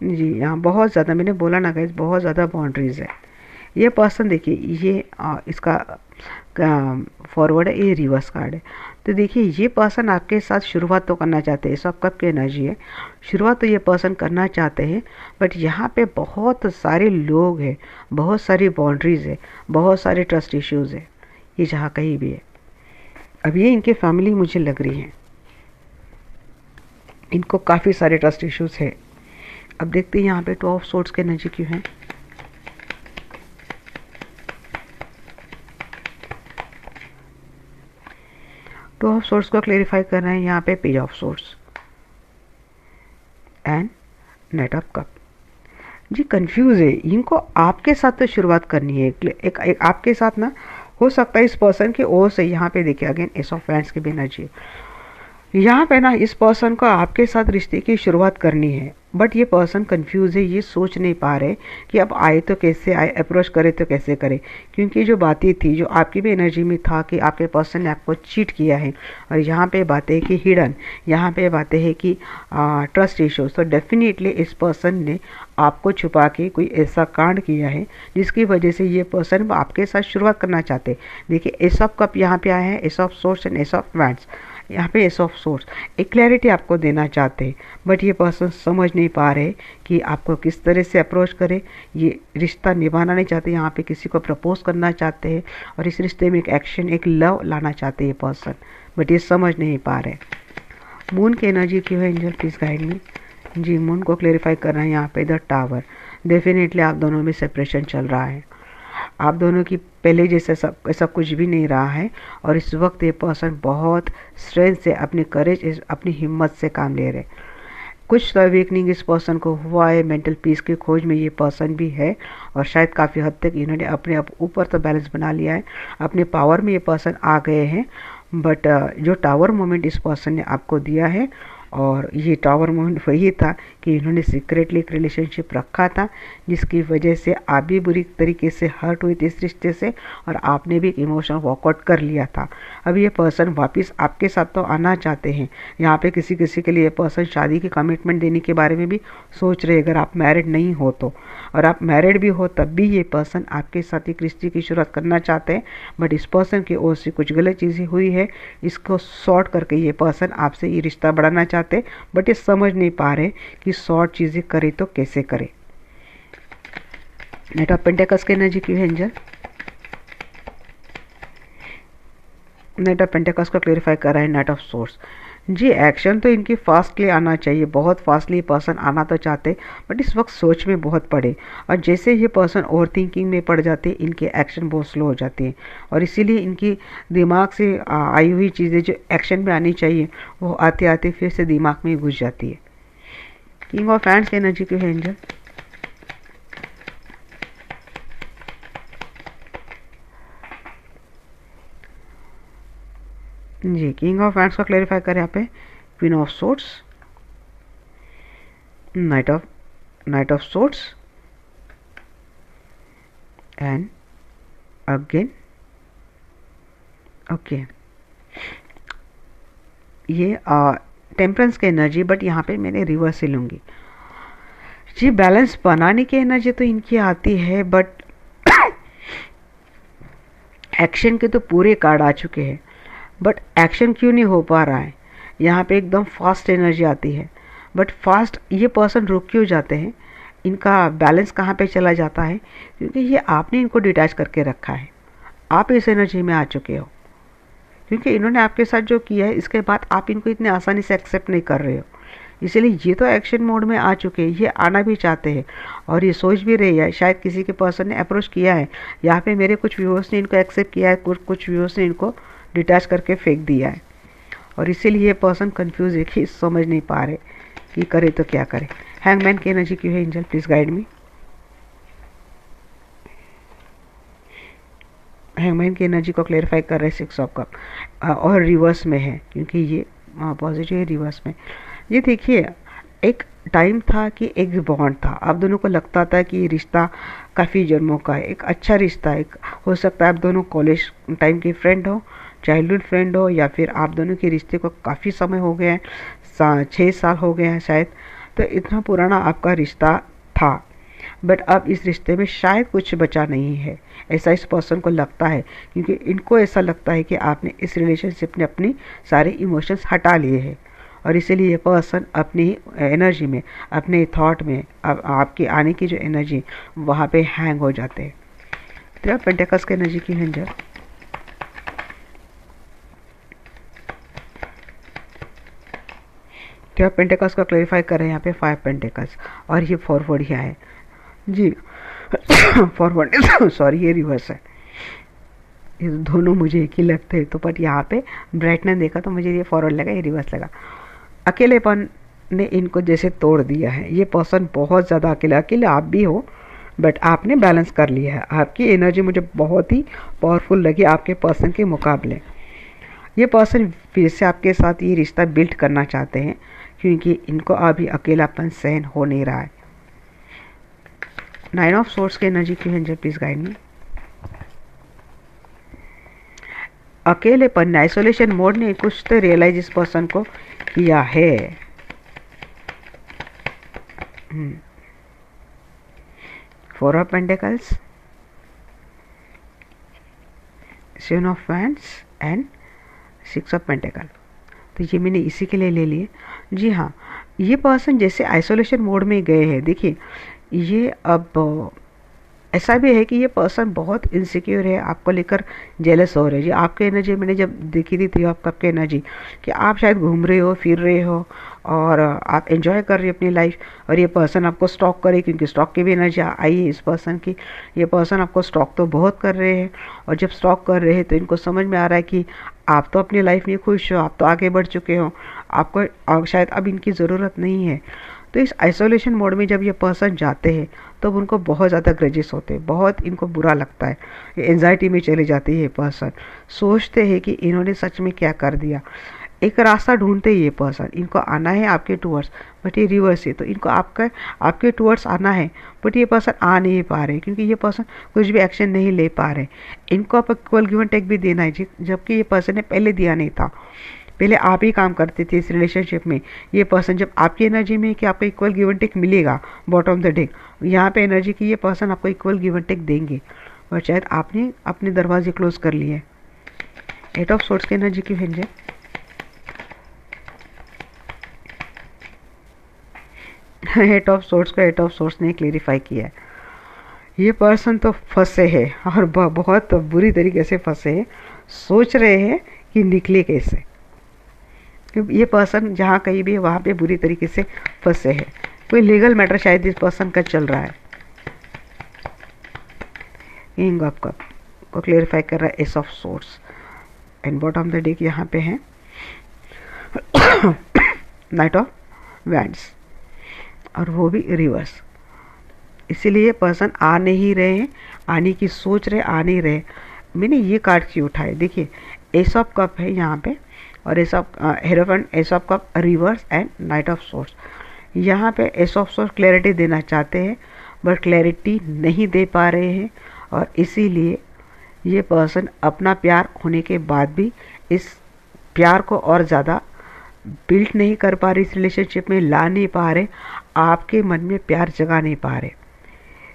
जी। यहाँ बहुत ज़्यादा, मैंने बोला ना गाइस, बहुत ज़्यादा बाउंड्रीज है। ये पर्सन देखिए, ये इसका फॉरवर्ड है, ये रिवर्स कार्ड है। तो देखिए ये पर्सन आपके साथ शुरुआत तो करना चाहते हैं, सब कब की एनर्जी है, शुरुआत तो ये पर्सन करना चाहते हैं, बट यहाँ पे बहुत सारे लोग हैं, बहुत सारी बाउंड्रीज है, बहुत सारे ट्रस्ट इश्यूज है, ये जहाँ कहीं भी है। अब ये इनके फैमिली मुझे लग रही है, इनको काफ़ी सारे ट्रस्ट इश्यूज है। अब देखते हैं यहाँ पे 2 ऑफ सोर्ड्स की एनर्जी क्यों है। टू ऑफ सोर्स को क्लेरिफाई कर रहे हैं यहाँ पे page of swords and knight of cup. जी कंफ्यूज है, इनको आपके साथ तो शुरुआत करनी है, एक आपके साथ ना, हो सकता है इस पर्सन की ओर से। यहाँ पे देखिए अगेन एस ऑफ हैंड्स की भी एनर्जी, यहाँ पे ना इस पर्सन को आपके साथ रिश्ते की शुरुआत करनी है, बट ये पर्सन कंफ्यूज है, ये सोच नहीं पा रहे कि अब आए तो कैसे आए, अप्रोच करे तो कैसे करे, क्योंकि जो बातें थी, जो आपकी भी एनर्जी में था कि आपके पर्सन ने आपको चीट किया है, और यहाँ पे बातें कि हिडन, यहाँ पे बातें है कि ट्रस्ट इश्यूज, तो डेफिनेटली इस पर्सन ने आपको छुपा के कोई ऐसा कांड किया है जिसकी वजह से ये पर्सन आपके साथ शुरुआत करना चाहते। देखिए एस ऑफ कप यहाँ पे आया है, S of swords and S of wands, यहाँ पे एस ऑफ सोर्स एक क्लैरिटी आपको देना चाहते हैं, बट ये पर्सन समझ नहीं पा रहे कि आपको किस तरह से अप्रोच करे, ये रिश्ता निभाना नहीं चाहते, यहाँ पे किसी को प्रपोज करना चाहते हैं, और इस रिश्ते में एक एक्शन, एक लव लाना चाहते हैं ये पर्सन, बट ये समझ नहीं पा रहे। मून की एनर्जी क्यों है एंजल, प्लीज़ गाइड मी। जी मून को क्लेरिफाई कर रहे हैं यहाँ पे द टावर। डेफिनेटली आप दोनों में सेपरेशन चल रहा है, आप दोनों की पहले जैसे ऐसा कुछ भी नहीं रहा है, और इस वक्त ये पर्सन बहुत स्ट्रेंथ से, अपनी करेज, अपनी हिम्मत से काम ले रहे। कुछ अवेकनिंग इस पर्सन को हुआ है, मेंटल पीस की खोज में ये पर्सन भी है, और शायद काफ़ी हद तक इन्होंने अपने ऊपर तो बैलेंस बना लिया है, अपने पावर में ये पर्सन आ गए हैं। बट जो टावर मोमेंट इस पर्सन ने आपको दिया है, और ये टावर मोमेंट वही था कि इन्होंने सीक्रेटली एक रिलेशनशिप रखा था, जिसकी वजह से आप भी बुरी तरीके से हर्ट हुई थी इस रिश्ते से, और आपने भी इमोशनल वॉकआउट कर लिया था। अब ये पर्सन वापस आपके साथ तो आना चाहते हैं। यहाँ पे किसी किसी के लिए पर्सन शादी की कमिटमेंट देने के बारे में भी सोच रहे, अगर आप मैरिड नहीं हो तो, और आप मैरिड भी हो तब भी ये पर्सन आपके साथ एक रिश्ते की शुरुआत करना चाहते हैं, बट इस पर्सन की ओर से कुछ गलत चीज़ें हुई है, इसको सॉर्ट करके ये पर्सन आपसे ये रिश्ता बढ़ाना चाहते, बट ये समझ नहीं पा रहे कि शॉर्ट चीजें करे तो कैसे करे। नाइट ऑफ पेंटिकल्स की एनर्जी क्यों है एंजल। नाइट ऑफ पेंटिकल्स को क्लेरिफाई कर रहा है नाइट ऑफ सोर्स। जी एक्शन तो इनकी फास्टली आना चाहिए, बहुत फास्टली पर्सन आना तो चाहते, बट इस वक्त सोच में बहुत पड़े, और जैसे ये पर्सन ओवर थिंकिंग में पड़ जाते, इनके एक्शन बहुत स्लो हो जाते हैं, और इसीलिए इनकी दिमाग से आई हुई चीज़ें जो एक्शन में आनी चाहिए वो आते आते फिर से दिमाग में घुस जाती है। किंग ऑफ हैंड्स की एनर्जी क्यों है एंजल। जी किंग ऑफ हैंड्स को क्लेरिफाई करें यहाँ पे queen of swords, knight of swords and again okay, ये टेम्परेंस की एनर्जी, बट यहाँ पे मैंने रिवर्स से लूँगी। जी बैलेंस बनाने की एनर्जी तो इनकी आती है, बट एक्शन के तो पूरे कार्ड आ चुके हैं, बट एक्शन क्यों नहीं हो पा रहा है। यहाँ पे एकदम फास्ट एनर्जी आती है, बट फास्ट ये पर्सन रुक क्यों जाते हैं, इनका बैलेंस कहाँ पे चला जाता है, क्योंकि ये आपने इनको डिटैच करके रखा है, आप इस एनर्जी में आ चुके हो, क्योंकि इन्होंने आपके साथ जो किया है इसके बाद आप इनको इतने आसानी से एक्सेप्ट नहीं कर रहे हो, इसीलिए ये तो एक्शन मोड में आ चुके हैं, ये आना भी चाहते हैं, और ये सोच भी रहे हैं, शायद किसी के पर्सन ने अप्रोच किया है, यहाँ पे मेरे कुछ व्यूअर्स ने इनको एक्सेप्ट किया है, कुछ व्यूअर्स ने इनको डिटैच करके फेंक दिया है, और इसीलिए ये पर्सन कंफ्यूज है कि समझ नहीं पा रहे कि करे तो क्या करे। हैंगमैन की एनर्जी क्यों है angel, please guide me. Hangman की एनर्जी को क्लेरिफाई कर रहे हैं 6 ऑफ कप, और रिवर्स में है, क्योंकि ये पॉजिटिव है रिवर्स में। ये देखिए एक टाइम था कि एक बॉन्ड था, आप दोनों को लगता था कि ये रिश्ता काफ़ी जन्मों का है, एक अच्छा रिश्ता है, हो सकता है आप दोनों कॉलेज टाइम के फ्रेंड हो, चाइल्डहुड फ्रेंड हो, या फिर आप दोनों के रिश्ते को काफ़ी समय हो गए हैं, 6 साल हो गए हैं शायद, तो इतना पुराना आपका रिश्ता था, बट अब इस रिश्ते में शायद कुछ बचा नहीं है, ऐसा इस पर्सन को लगता है, क्योंकि इनको ऐसा लगता है कि आपने इस रिलेशनशिप में अपनी सारे इमोशंस हटा लिए हैं, और इसीलिए ये पर्सन अपनी एनर्जी में, अपने थॉट में, आपके आने की जो एनर्जी वहाँ पे हैंग हो जाते हैं। तो पेंटिकल्स की एनर्जी की हेंजर, तो पेंटिकल्स को क्लैरिफाई करें यहाँ पे 5 पेंटिकल्स, और ये फॉरवर्ड ही है जी। फॉरवर्ड सॉरी ये रिवर्स है, ये दोनों मुझे एक ही लगते हैं, तो बट यहाँ पे ब्राइटनेस देखा तो मुझे ये फॉरवर्ड लगा, ये रिवर्स लगा। अकेलेपन ने इनको जैसे तोड़ दिया है, ये पर्सन बहुत ज़्यादा अकेले आप भी हो, बट आपने बैलेंस कर लिया है। आपकी एनर्जी मुझे बहुत ही पावरफुल लगी आपके पर्सन के मुकाबले। ये पर्सन फिर से आपके साथ ये रिश्ता बिल्ड करना चाहते हैं, क्योंकि इनको अभी अकेलापन सहन हो नहीं रहा है। 9 ऑफ सोर्स की एनर्जी की है, प्लीज गाइड मी। अकेलेपन, आइसोलेशन मोड ने कुछ तो रियलाइज इस पर्सन को किया है। 4 of pentacles, 7 of wands and 6 of pentacle. तो ये मैंने इसी के लिए ले लिए। जी हाँ, ये पर्सन जैसे आइसोलेशन मोड में गए हैं, देखिए ये अब ऐसा भी है कि ये पर्सन बहुत इनसिक्योर है, आपको लेकर जेलस हो रहे हैं जी। आपकी एनर्जी मैंने जब देखी थी आपकी एनर्जी कि आप शायद घूम रहे हो, फिर रहे हो, और आप एंजॉय कर रहे हो अपनी लाइफ, और ये पर्सन आपको स्टॉक करे, क्योंकि स्टॉक की भी एनर्जी आई है इस पर्सन की। ये पर्सन आपको स्टॉक तो बहुत कर रहे हैं, और जब स्टॉक कर रहे हैं तो इनको समझ में आ रहा है कि आप तो अपनी लाइफ में खुश हो, आप तो आगे बढ़ चुके हो, आपको शायद अब इनकी ज़रूरत नहीं है। तो इस आइसोलेशन मोड में जब ये पर्सन जाते हैं तब तो उनको बहुत ज़्यादा ग्रजेस होते हैं, बहुत इनको बुरा लगता है, ये एंजाइटी में चले जाते हैं। ये पर्सन सोचते हैं कि इन्होंने सच में क्या कर दिया। एक रास्ता ढूंढते ही ये पर्सन, इनको आना है आपके टूवर्ड्स, बट ये रिवर्स है, तो इनको आपके टूवर्ड्स आना है, बट ये पर्सन आ नहीं पा रहे, क्योंकि ये पर्सन कुछ भी एक्शन नहीं ले पा रहे। इनको आप इक्वल गिव एंड टेक भी देना है, जबकि ये पर्सन ने पहले दिया नहीं था। पहले आप ही काम करते थे इस रिलेशनशिप में। ये पर्सन जब आपकी एनर्जी में कि आपको इक्वल गिव एंड टेक मिलेगा बॉटम द डेक, यहाँ पे एनर्जी की ये पर्सन आपको इक्वल गिव एंड टेक देंगे, और शायद आपने अपने दरवाजे क्लोज कर लिए। 8 ऑफ सोर्ड्स की एनर्जी की भेजे, 8 ऑफ सोर्ड्स को 8 ऑफ सोर्ड्स ने क्लेरिफाई किया है। ये पर्सन तो फंसे हैं, और बहुत बुरी तरीके से फंसे हैं, सोच रहे हैं कि निकले कैसे। ये पर्सन जहाँ कहीं भी है वहाँ पे बुरी तरीके से फंसे हैं। कोई लीगल मैटर शायद इस पर्सन का चल रहा है। किंग ऑफ कप को क्लेरिफाई कर रहा है S of swords, and bottom the deck यहाँ पे है नाइट ऑफ वैंड्स, और वो भी रिवर्स। इसीलिए पर्सन आ नहीं रहे हैं, आने की सोच रहे, आ नहीं रहे। मैंने ये कार्ड क्यों उठाए, देखिए एस ऑफ कप है यहाँ पे, और S of hierophant, S of cup reverse and knight of source. यहाँ पे एस ऑफ सोर्स क्लैरिटी देना चाहते हैं, बट क्लैरिटी नहीं दे पा रहे हैं, और इसीलिए ये पर्सन अपना प्यार होने के बाद भी इस प्यार को और ज़्यादा बिल्ड नहीं कर पा रहे, इस रिलेशनशिप में ला नहीं पा रहे, आपके मन में प्यार जगा नहीं पा रहे,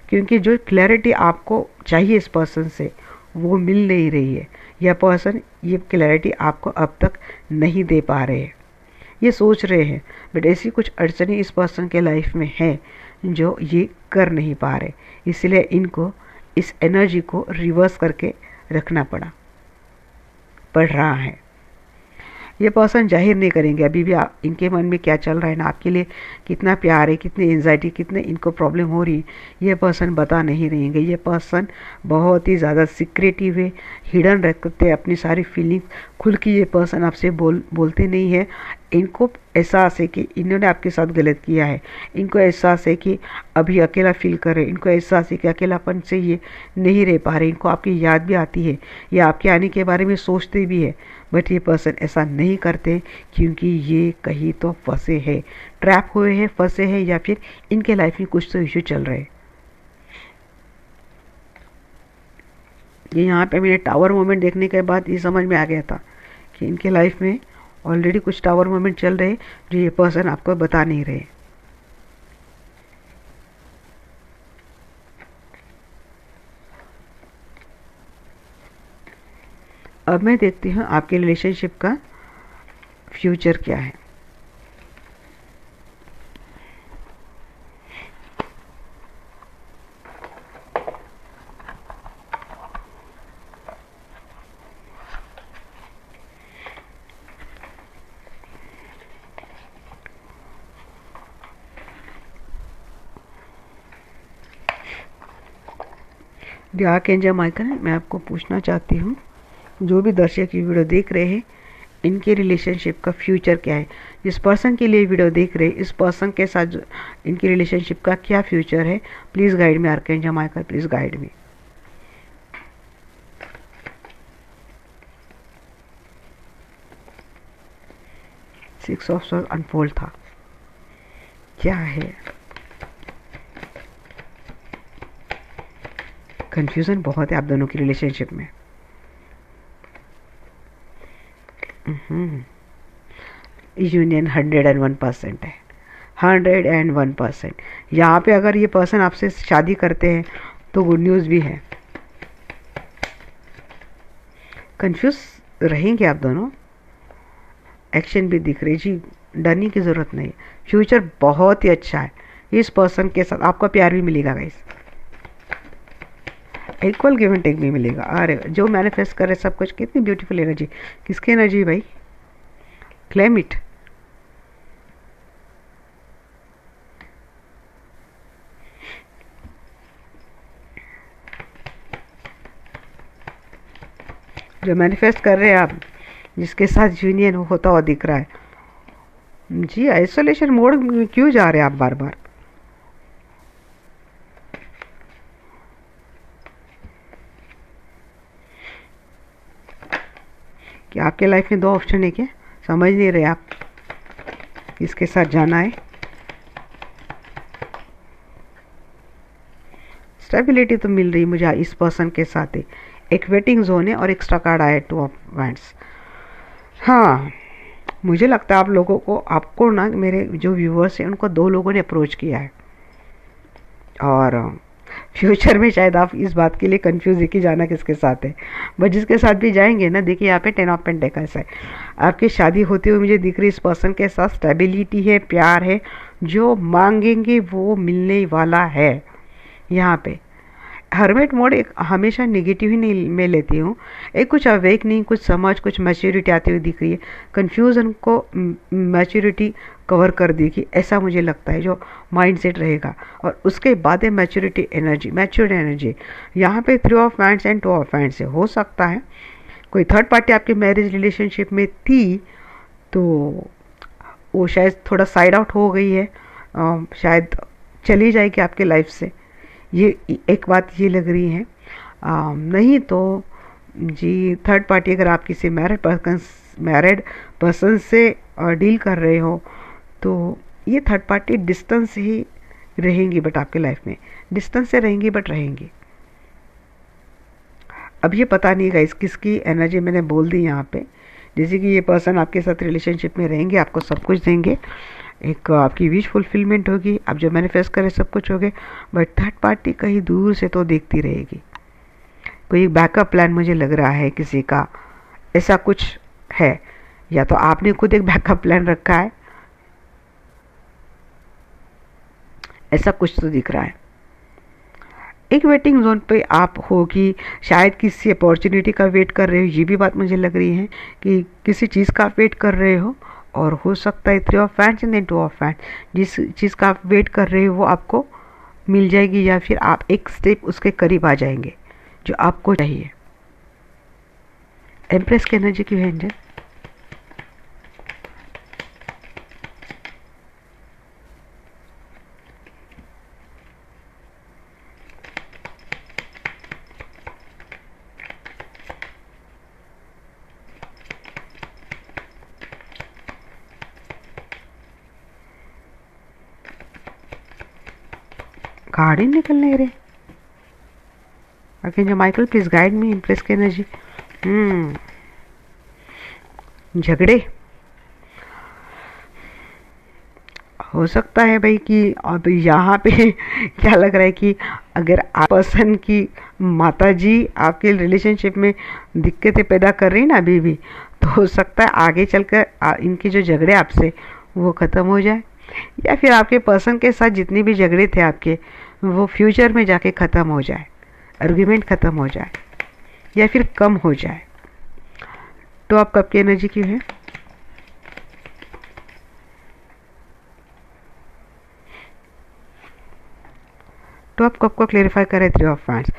क्योंकि जो क्लैरिटी आपको चाहिए इस पर्सन से वो मिल नहीं रही है। यह पर्सन ये क्लैरिटी आपको अब तक नहीं दे पा रहे हैं। ये सोच रहे हैं, बट ऐसी कुछ अड़चनें इस पर्सन के लाइफ में है जो ये कर नहीं पा रहे, इसलिए इनको इस एनर्जी को रिवर्स करके रखना पड़ रहा है। ये पर्सन जाहिर नहीं करेंगे अभी भी इनके मन में क्या चल रहा है ना, आपके लिए कितना प्यार है, कितनी एंजाइटी, कितने इनको प्रॉब्लम हो रही है, ये पर्सन बता नहीं रहेंगे। ये पर्सन बहुत ही ज़्यादा सीक्रेटिव है, हिडन रखते हैं अपनी सारी फीलिंग्स, खुल के ये पर्सन आपसे बोलते नहीं है। इनको एहसास है कि इन्होंने आपके साथ गलत किया है, इनको एहसास है कि अभी अकेला फील कर रहे, इनको एहसास है कि अकेलापन से ये नहीं रह पा रहे, इनको आपकी याद भी आती है, ये आपके आने के बारे में सोचते भी है, बट ये पर्सन ऐसा नहीं करते, क्योंकि ये कहीं तो फंसे हैं, ट्रैप हुए हैं, फंसे हैं, या फिर इनके लाइफ में कुछ तो इश्यू चल रहे हैं। ये यहाँ पे मैंने टावर मोमेंट देखने के बाद ये समझ में आ गया था कि इनके लाइफ में ऑलरेडी कुछ टावर मोमेंट चल रहे जो ये पर्सन आपको बता नहीं रहे। अब मैं देखती हूँ आपके रिलेशनशिप का फ्यूचर क्या है। द आर्कएंजल माइकल, मैं आपको पूछना चाहती हूँ, जो भी दर्शक ये वीडियो देख रहे हैं, इनके रिलेशनशिप का फ्यूचर क्या है। जिस पर्सन के लिए वीडियो देख रहे हैं, इस पर्सन के साथ इनकी रिलेशनशिप का क्या फ्यूचर है। Please guide me archangel Michael, please guide me. Six of swords unfold था, क्या है। कंफ्यूजन बहुत है आप दोनों की रिलेशनशिप में। यूनियन 101% है, 101%। यहाँ पे अगर ये पर्सन आपसे शादी करते हैं तो गुड न्यूज़ भी है। कंफ्यूज रहेंगे आप दोनों, एक्शन भी दिख रही जी, डरने की ज़रूरत नहीं। फ्यूचर बहुत ही अच्छा है, इस पर्सन के साथ आपका प्यार भी मिलेगा guys, equal give and take भी मिलेगा। अरे जो मैनिफेस्ट कर रहे सब कुछ, कितनी ब्यूटीफुल एनर्जी। किसकी एनर्जी भाई, क्लेम इट। जो मैनिफेस्ट कर रहे हैं आप, जिसके साथ यूनियन होता हुआ दिख रहा है जी, आइसोलेशन मोड में क्यों जा रहे हैं आप बार बार। कि आपके लाइफ में दो ऑप्शन है क्या, समझ नहीं रहे आप किसके साथ जाना है। स्टेबिलिटी तो मिल रही मुझे इस पर्सन के साथ ही, एक वेटिंग जोन है और एक्स्ट्रा कार्ड आया 2 ऑफ वैंड्स। हाँ, मुझे लगता है आप लोगों को, आपको ना, मेरे जो व्यूवर्स हैं उनको 2 लोगों ने अप्रोच किया है, और फ्यूचर में शायद आप इस बात के लिए कंफ्यूज है कि जाना किसके साथ है। बट जिसके साथ भी जाएंगे ना, देखिए यहाँ पे 10 ऑफ पेंटिकल्स है, आपकी शादी होती हुई मुझे दिख रही। इस पर्सन के साथ स्टेबिलिटी है, प्यार है, जो मांगेंगे वो मिलने वाला है। यहाँ पे हर्मिट मोड एक हमेशा नेगेटिव ही नहीं मैं लेती हूँ, एक कुछ अवेकनिंग, कुछ समझ, कुछ मैच्योरिटी आती हुई दिख रही है। कन्फ्यूज़न को मैच्योरिटी कवर कर देगी, ऐसा मुझे लगता है जो माइंडसेट रहेगा। और उसके बाद है मैच्योरिटी एनर्जी, मैच्योर्ड एनर्जी। यहाँ पे 3 of wands and 2 of wands से हो सकता है कोई थर्ड पार्टी आपके मैरिज रिलेशनशिप में थी, तो वो शायद थोड़ा साइड आउट हो गई है, शायद चली जाएगी आपके लाइफ से, ये एक बात ये लग रही है। नहीं तो जी, थर्ड पार्टी अगर आप किसी मैरिड पर्सन से डील कर रहे हो, तो ये थर्ड पार्टी डिस्टेंस ही रहेंगी, बट आपके लाइफ में डिस्टेंस से रहेंगी, बट रहेंगी। अब ये पता नहीं गाइस किसकी एनर्जी मैंने बोल दी यहाँ पे। जैसे कि ये पर्सन आपके साथ रिलेशनशिप में रहेंगे, आपको सब कुछ देंगे, एक आपकी विश फुलफिलमेंट होगी, आप जो मैनिफेस्ट करें सब कुछ होगे, बट थर्ड पार्टी कहीं दूर से तो देखती रहेगी। कोई बैकअप प्लान मुझे लग रहा है किसी का, ऐसा कुछ है, या तो आपने खुद एक बैकअप प्लान रखा है, ऐसा कुछ तो दिख रहा है। एक वेटिंग जोन पे आप होगी, शायद किसी अपॉर्चुनिटी का वेट कर रहे हो, ये भी बात मुझे लग रही है कि किसी चीज़ का वेट कर रहे हो, और हो सकता है 3 of wands and 2 of wands, जिस चीज़ का आप वेट कर रहे हो वो आपको मिल जाएगी, या फिर आप एक स्टेप उसके करीब आ जाएंगे जो आपको चाहिए। एम्प्रेस की एनर्जी क्यों है एंजल? कार्ड ही निकल नहीं रहे। ओके, जो Michael please guide me, impress की एनर्जी। झगड़े, हो सकता है भाई कि अब यहाँ पे क्या लग रहा है कि अगर आप पर्सन की माता जी आपके रिलेशनशिप में दिक्कतें पैदा कर रही ना अभी भी, तो हो सकता है आगे चलकर इनके जो झगड़े आपसे वो ख़त्म हो जाए, या फिर आपके पर्सन के साथ जितने भी झगड़े थे आपके वो फ्यूचर में जाके ख़त्म हो जाए, आर्ग्यूमेंट ख़त्म हो जाए या फिर कम हो जाए। तो आप कब की एनर्जी क्यों है? तो आप कब को क्लेरिफाई करें? 3 ऑफ वांड्स।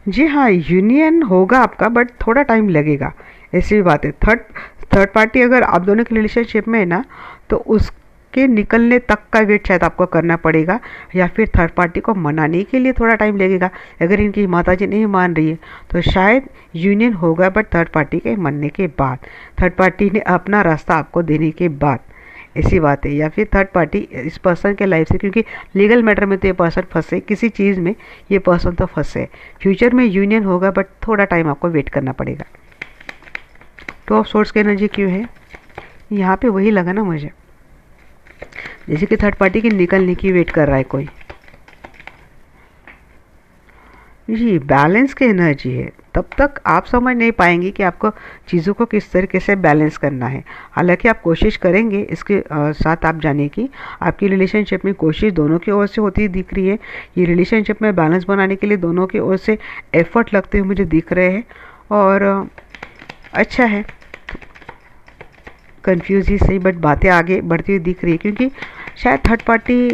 जी हाँ, यूनियन होगा आपका, बट थोड़ा टाइम लगेगा, ऐसी भी बात है। थर्ड पार्टी अगर आप दोनों के रिलेशनशिप में है ना, तो उसके निकलने तक का वेट शायद आपको करना पड़ेगा, या फिर थर्ड पार्टी को मनाने के लिए थोड़ा टाइम लगेगा। अगर इनकी माताजी नहीं मान रही है तो शायद यूनियन होगा, बट थर्ड पार्टी के मानने के बाद, थर्ड पार्टी ने अपना रास्ता आपको देने के बाद, ऐसी बात है। या फिर थर्ड पार्टी इस पर्सन के लाइफ से, क्योंकि लीगल मैटर में तो ये पर्सन फंसे, किसी चीज़ में ये पर्सन तो फंसे। फ्यूचर में यूनियन होगा, बट थोड़ा टाइम आपको वेट करना पड़ेगा। टू ऑफ सोर्स की एनर्जी क्यों है? यहाँ पे वही लगा ना मुझे, जैसे कि थर्ड पार्टी के निकलने की वेट कर रहा है कोई। जी, बैलेंस की एनर्जी है। तब तक आप समझ नहीं पाएंगे कि आपको चीज़ों को किस तरीके से बैलेंस करना है। हालांकि आप कोशिश करेंगे, इसके साथ आप जानिए कि आपकी रिलेशनशिप में कोशिश दोनों की ओर से होती दिख रही है। ये रिलेशनशिप में बैलेंस बनाने के लिए दोनों की ओर से एफर्ट लगते हुए मुझे दिख रहे हैं, और अच्छा है। कंफ्यूज ही सही, बट बातें आगे बढ़ती हुई दिख रही है, क्योंकि शायद थर्ड पार्टी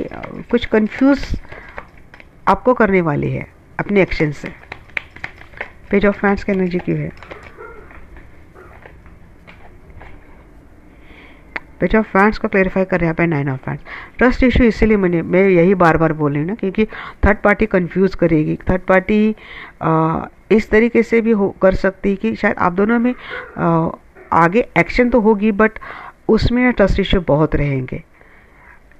कुछ कंफ्यूज आपको करने वाली है अपने एक्शन से। पेज ऑफ वांड्स की एनर्जी क्यों है? पेज ऑफ वांड्स को क्लेरिफाई कर रहे हैं यहाँ पे 9 ऑफ वांड्स। ट्रस्ट इशू, इसीलिए मैं यही बार बार बोल रही हूँ ना, क्योंकि थर्ड पार्टी कंफ्यूज करेगी। थर्ड पार्टी इस तरीके से भी हो कर सकती है कि शायद आप दोनों में आगे एक्शन तो होगी, बट उसमें ट्रस्ट इशू बहुत रहेंगे।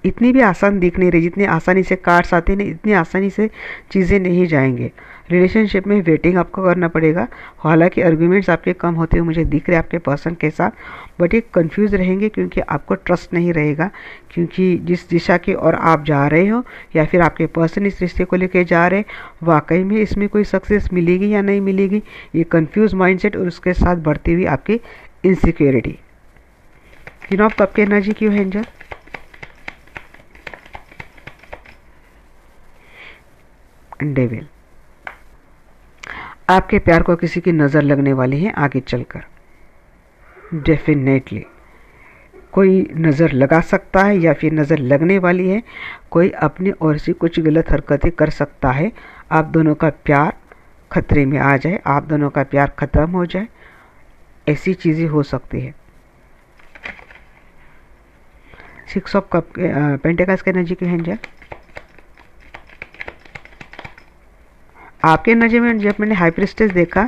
इतनी भी आसान दिख नहीं रही, जितनी आसानी से कार्ड्स आते हैं इतनी आसानी से चीज़ें नहीं जाएंगे। रिलेशनशिप में वेटिंग आपको करना पड़ेगा। हालांकि आर्ग्यूमेंट्स आपके कम होते हुए मुझे दिख रहे हैं आपके पर्सन के साथ, बट ये कंफ्यूज रहेंगे क्योंकि आपको ट्रस्ट नहीं रहेगा, क्योंकि जिस दिशा की ओर आप जा रहे हो या फिर आपके पर्सन इस रिश्ते को लेकर जा रहे हैं, वाकई में इसमें कोई सक्सेस मिलेगी या नहीं मिलेगी, ये कंफ्यूज माइंडसेट और उसके साथ बढ़ती हुई आपकी इनसिक्योरिटी। तीनों ऑफ कप की एनर्जी क्यों है एंजल? डेविल। आपके प्यार को किसी की नज़र लगने वाली है आगे चलकर, डेफिनेटली कोई नज़र लगा सकता है या फिर नज़र लगने वाली है। कोई अपनी ओर से कुछ गलत हरकतें कर सकता है, आप दोनों का प्यार खतरे में आ जाए, आप दोनों का प्यार ख़त्म हो जाए, ऐसी चीज़ें हो सकती है। 6 ऑफ कप पेंटिकल्स की एनर्जी की एंजल। आपके एनर्जी में जब मैंने हाई प्रीस्टेस देखा,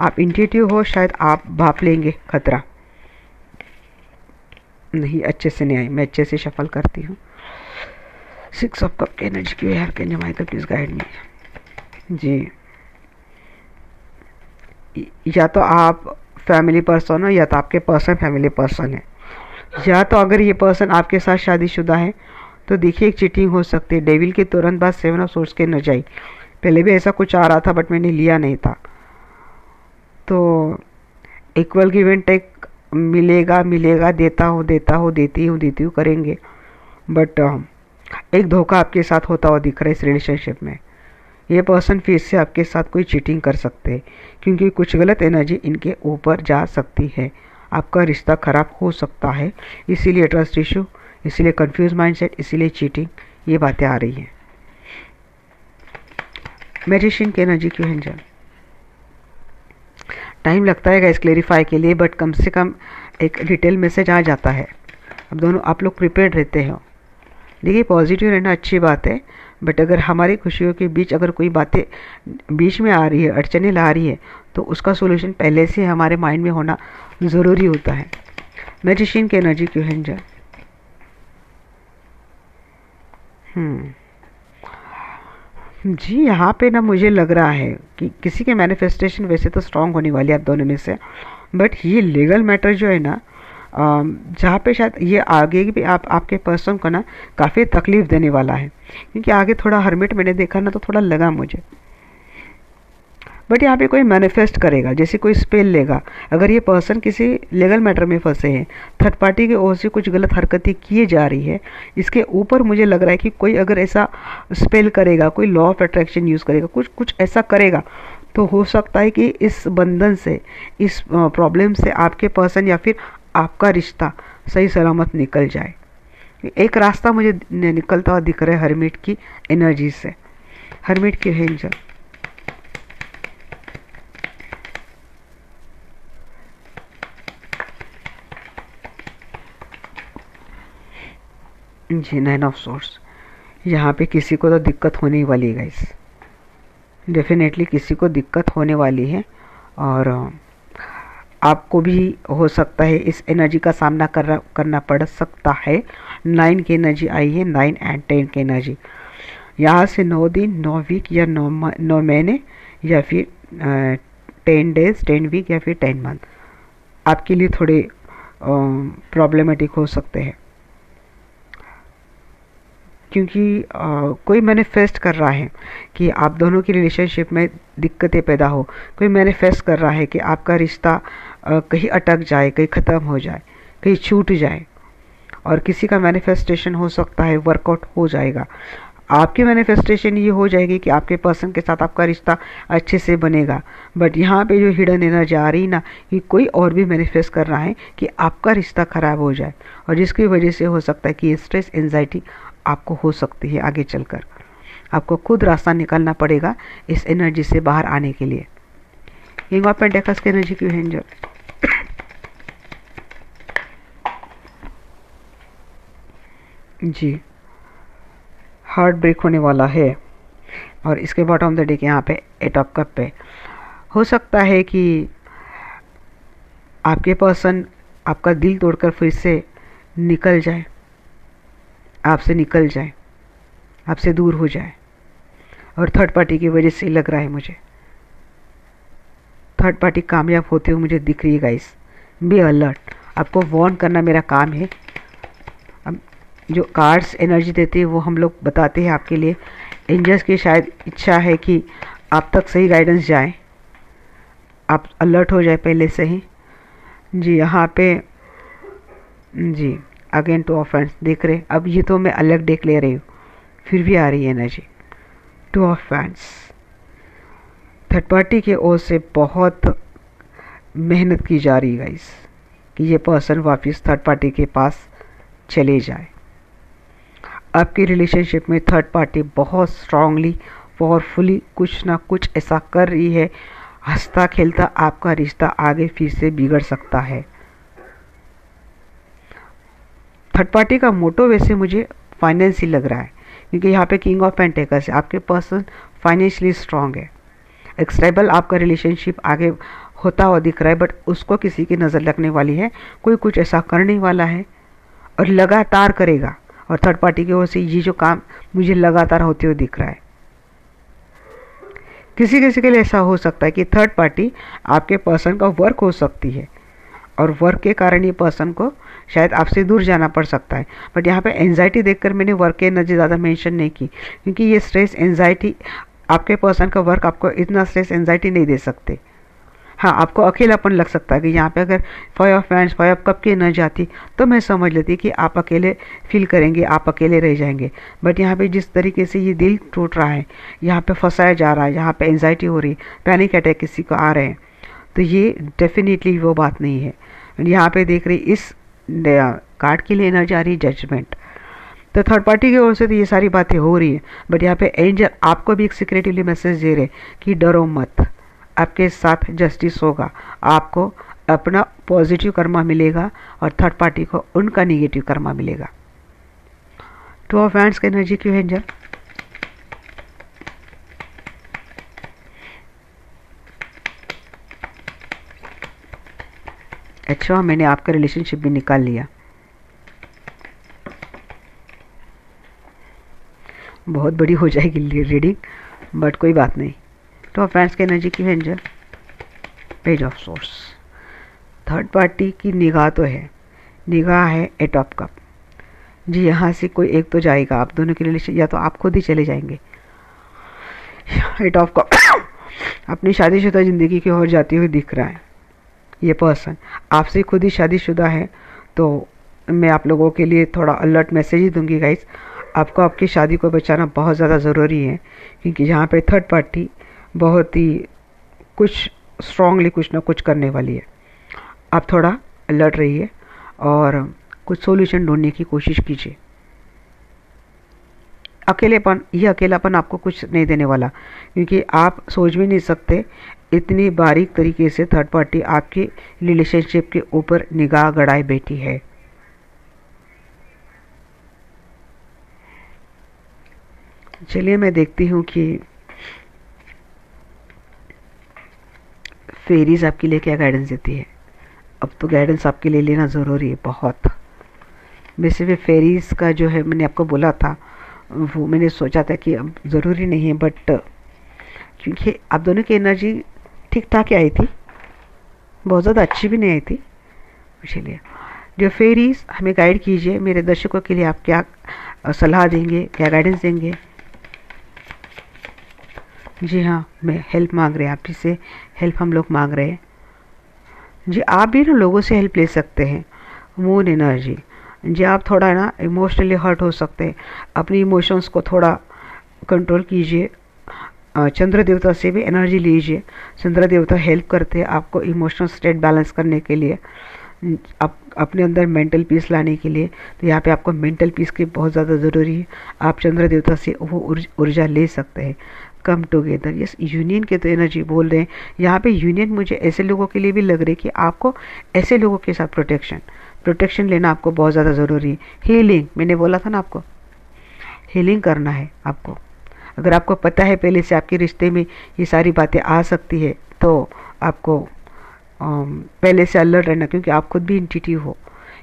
आप इंट्यूटिव हो, शायद आप भाप लेंगे खतरा। नहीं, अच्छे से नहीं आई, मैं अच्छे से शफल करती हूँ। 6 ऑफ कप की एनर्जी क्यों यार? Can you Michael please guide me? जी, या तो आप फैमिली पर्सन हो, या तो आपके पर्सन फैमिली पर्सन है, या तो अगर ये पर्सन आपके साथ शादीशुदा है तो देखिए एक चीटिंग हो सकती है। डेविल के तुरंत बाद 7 ऑफ सोर्स की एनर्जी आई। पहले भी ऐसा कुछ आ रहा था बट मैंने लिया नहीं था। तो इक्वल गिव एंड टेक मिलेगा, देता हूँ देती हूँ करेंगे, बट एक धोखा आपके साथ होता हुआ दिख रहा है इस रिलेशनशिप में। ये पर्सन फिर से आपके साथ कोई चीटिंग कर सकते हैं, क्योंकि कुछ गलत एनर्जी इनके ऊपर जा सकती है, आपका रिश्ता खराब हो सकता है। इसीलिए ट्रस्ट इशू, इसीलिए कंफ्यूज माइंडसेट, इसीलिए चीटिंग, ये बातें आ रही हैं। मैजिशियन की एनर्जी क्यों है एंजल? टाइम लगता है गाइस क्लेरिफाई के लिए, बट कम से कम एक डिटेल मैसेज आ जाता है। अब दोनों आप लोग प्रिपेयर्ड रहते हो। देखिए, पॉजिटिव रहना अच्छी बात है, बट अगर हमारी खुशियों के बीच अगर कोई बातें बीच में आ रही है, अड़चने ला रही है, तो उसका सोल्यूशन पहले से हमारे माइंड में होना ज़रूरी होता है। मैजिशियन की एनर्जी क्यों है एंजल? जी, यहाँ पे ना मुझे लग रहा है कि किसी के मैनिफेस्टेशन वैसे तो स्ट्रांग होने वाली है आप दोनों में से, बट ये लीगल मैटर जो है ना, जहाँ पे शायद ये आगे भी आपके पर्सन को ना काफ़ी तकलीफ देने वाला है, क्योंकि आगे थोड़ा हर्मिट मैंने देखा ना तो थोड़ा लगा मुझे। बट यहाँ पे कोई मैनिफेस्ट करेगा, जैसे कोई स्पेल लेगा। अगर ये पर्सन किसी लीगल मैटर में फंसे हैं, थर्ड पार्टी की ओर से कुछ गलत हरकतें किए जा रही है, इसके ऊपर मुझे लग रहा है कि कोई अगर ऐसा स्पेल करेगा, कोई लॉ ऑफ अट्रैक्शन यूज़ करेगा, कुछ ऐसा करेगा, तो हो सकता है कि इस बंधन से, इस प्रॉब्लम से आपके पर्सन या फिर आपका रिश्ता सही सलामत निकल जाए। एक रास्ता मुझे निकलता हुआ दिख रहा है हर्मिट की एनर्जी से, हर्मिट की एंजल। Ji, 9 of source. यहाँ पे किसी को तो दिक्कत होने ही वाली है गाइस, डेफिनेटली किसी को दिक्कत होने वाली है, और आपको भी हो सकता है इस एनर्जी का सामना करना पड़ सकता है। 9 की एनर्जी आई है, 9 एंड 10 की एनर्जी। यहाँ से 9 दिन, 9 वीक या 9 महीने या फिर 10 डेज, 10 वीक या फिर 10 मंथ आपके लिए थोड़े प्रॉब्लमेटिक हो सकते हैं, क्योंकि कोई मैनिफेस्ट कर रहा है कि आप दोनों की रिलेशनशिप में दिक्कतें पैदा हो। कोई मैनिफेस्ट कर रहा है कि आपका रिश्ता कहीं अटक जाए, कहीं ख़त्म हो जाए, कहीं छूट जाए, और किसी का मैनिफेस्टेशन हो सकता है वर्कआउट हो जाएगा। आपकी मैनिफेस्टेशन ये हो जाएगी कि आपके पर्सन के साथ आपका रिश्ता अच्छे से बनेगा। बट यहाँ पे जो हिडन एनर्जी आ रही ना, कि कोई और भी मैनिफेस्ट कर रहा है कि आपका रिश्ता ख़राब हो जाए, और जिसकी वजह से हो सकता है कि ये स्ट्रेस, एंजाइटी आपको हो सकती है। आगे चलकर आपको खुद रास्ता निकालना पड़ेगा इस एनर्जी से बाहर आने के लिए। किंग ऑफ पेंटेकल्स की एनर्जी क्यों है एंजल? जी, हार्ट ब्रेक होने वाला है, और इसके बॉटम ऑफ द डे के यहाँ पे 8 ऑफ कप पे हो सकता है कि आपके पर्सन आपका दिल तोड़कर फिर से निकल जाए, आपसे निकल जाए, आपसे दूर हो जाए, और थर्ड पार्टी की वजह से लग रहा है मुझे। थर्ड पार्टी कामयाब होते हुए मुझे दिख रही है गाइस। बी अलर्ट, आपको वार्न करना मेरा काम है। अब जो कार्ड्स एनर्जी देते हैं वो हम लोग बताते हैं आपके लिए। एंजल्स की शायद इच्छा है कि आप तक सही गाइडेंस जाए, आप अलर्ट हो जाए पहले से ही। जी, यहाँ पे जी अगेन 2 ऑफ हैंड्स देख रहे। अब ये तो मैं अलग डेक ले रही हूँ, फिर भी आ रही है energy 2 of hands. Third party की ओर से बहुत मेहनत की जा रही है गाइस कि ये पर्सन वापस थर्ड पार्टी के पास चले जाए। आपकी रिलेशनशिप में थर्ड पार्टी बहुत स्ट्रांगली, पावरफुली कुछ ना कुछ ऐसा कर रही है, हंसता खेलता आपका रिश्ता आगे फिर से बिगड़ सकता है। थर्ड पार्टी का मोटो वैसे मुझे फाइनेंस ही लग रहा है, क्योंकि यहाँ पे किंग ऑफ पेंटेकल्स है। आपके पर्सन फाइनेंशियली स्ट्रांग है, एक स्टेबल आपका रिलेशनशिप आगे होता हुआ दिख रहा है, बट उसको किसी की नज़र लगने वाली है। कोई कुछ ऐसा करने वाला है और लगातार करेगा, और थर्ड पार्टी की ओर से ये जो काम मुझे लगातार होते हुए दिख रहा है। किसी किसी के लिए ऐसा हो सकता है कि थर्ड पार्टी आपके पर्सन का वर्क हो सकती है, और वर्क के कारण ये पर्सन को शायद आपसे दूर जाना पड़ सकता है। बट यहाँ पे एंजाइटी देखकर मैंने वर्क की एनर्जी ज़्यादा मेंशन नहीं की, क्योंकि ये स्ट्रेस एंजाइटी, आपके पर्सन का वर्क आपको इतना स्ट्रेस एंजाइटी नहीं दे सकते। हाँ, आपको अकेलापन लग सकता है कि यहाँ पे अगर 5 ऑफ हैंड्स, 5 ऑफ कप की एनर्जी आती तो मैं समझ लेती कि आप अकेले फील करेंगे, आप अकेले रह जाएंगे। बट यहाँ पे जिस तरीके से ये दिल टूट रहा है, यहाँ पे फंसाया जा रहा है, यहाँ पे एंजाइटी हो रही है, पैनिक अटैक किसी को आ रहे हैं, तो ये डेफिनेटली वो बात नहीं है। यहाँ पे देख रही इस कार्ड के लिए एनर्जी आ रही है जजमेंट। तो थर्ड पार्टी की ओर से तो ये सारी बातें हो रही है, बट यहाँ पे एंजल आपको भी एक सीक्रेटिवली मैसेज दे रहे कि डरो मत, आपके साथ जस्टिस होगा, आपको अपना पॉजिटिव कर्मा मिलेगा और थर्ड पार्टी को उनका निगेटिव कर्मा मिलेगा। 2 ऑफ हैंड्स की एनर्जी क्यों है एंजल? अच्छा, मैंने आपका रिलेशनशिप भी निकाल लिया, बहुत बड़ी हो जाएगी रीडिंग, बट कोई बात नहीं। 2 ऑफ हैंड्स की एनर्जी क्यों है angel? Page of source. Third party की निगाह तो है, निगाह है एट ऑफ कप। जी यहाँ से कोई एक तो जाएगा, आप दोनों के रिलेशन, या तो आप खुद ही चले जाएंगे। एट ऑफ कप अपनी शादीशुदा ज़िंदगी की ओर जाती हुई दिख रहा है। ये पर्सन आपसे खुद ही शादीशुदा है, तो मैं आप लोगों के लिए थोड़ा अलर्ट मैसेज ही दूंगी गाइस। आपको आपकी शादी को बचाना बहुत ज़्यादा ज़रूरी है, क्योंकि यहाँ पे थर्ड पार्टी बहुत ही कुछ स्ट्रांगली कुछ ना कुछ करने वाली है। आप थोड़ा अलर्ट रहिए और कुछ सॉल्यूशन ढूंढने की कोशिश कीजिए। अकेलेपन, ये अकेलापन आपको कुछ नहीं देने वाला, क्योंकि आप सोच भी नहीं सकते इतनी बारीक तरीके से थर्ड पार्टी आपके रिलेशनशिप के ऊपर निगाह गड़ाए बैठी है। चलिए मैं देखती हूँ कि फेरीज आपके लिए क्या गाइडेंस देती है। अब तो गाइडेंस आपके लिए लेना ज़रूरी है बहुत। वैसे भी फेरीज का जो है, मैंने आपको बोला था, वो मैंने सोचा था कि अब ज़रूरी नहीं है, बट क्योंकि आप दोनों की एनर्जी ठीक ठाक ही आई थी, बहुत ज़्यादा अच्छी भी नहीं आई थी। चलिए, जो फेरीज हमें गाइड कीजिए, मेरे दर्शकों के लिए आप क्या सलाह देंगे, क्या गाइडेंस देंगे। जी हाँ, मैं हेल्प मांग रहे हैं, आप से हेल्प हम लोग मांग रहे हैं। जी आप भी ना लोगों से हेल्प ले सकते हैं। मून एनर्जी, जी आप थोड़ा ना इमोशनली हर्ट हो सकते हैं, अपनी इमोशंस को थोड़ा कंट्रोल कीजिए। चंद्र देवता से भी एनर्जी लीजिए। चंद्र देवता हेल्प करते हैं आपको इमोशनल स्टेट बैलेंस करने के लिए, आप अपने अंदर मेंटल पीस लाने के लिए। तो यहाँ पे आपको मेंटल पीस की बहुत ज़्यादा ज़रूरी है। आप चंद्र देवता से वो ऊर्जा ले सकते हैं। कम टुगेदर, यस यूनियन के तो एनर्जी बोल रहे हैं यहाँ पे। यूनियन मुझे ऐसे लोगों के लिए भी लग रही है कि आपको ऐसे लोगों के साथ प्रोटेक्शन लेना आपको बहुत ज़्यादा ज़रूरी है। हीलिंग, मैंने बोला था ना आपको हीलिंग करना है आपको। अगर आपको पता है पहले से आपके रिश्ते में ये सारी बातें आ सकती है, तो आपको पहले से अलर्ट रहना, क्योंकि आप खुद भी इंट्यूटिव हो।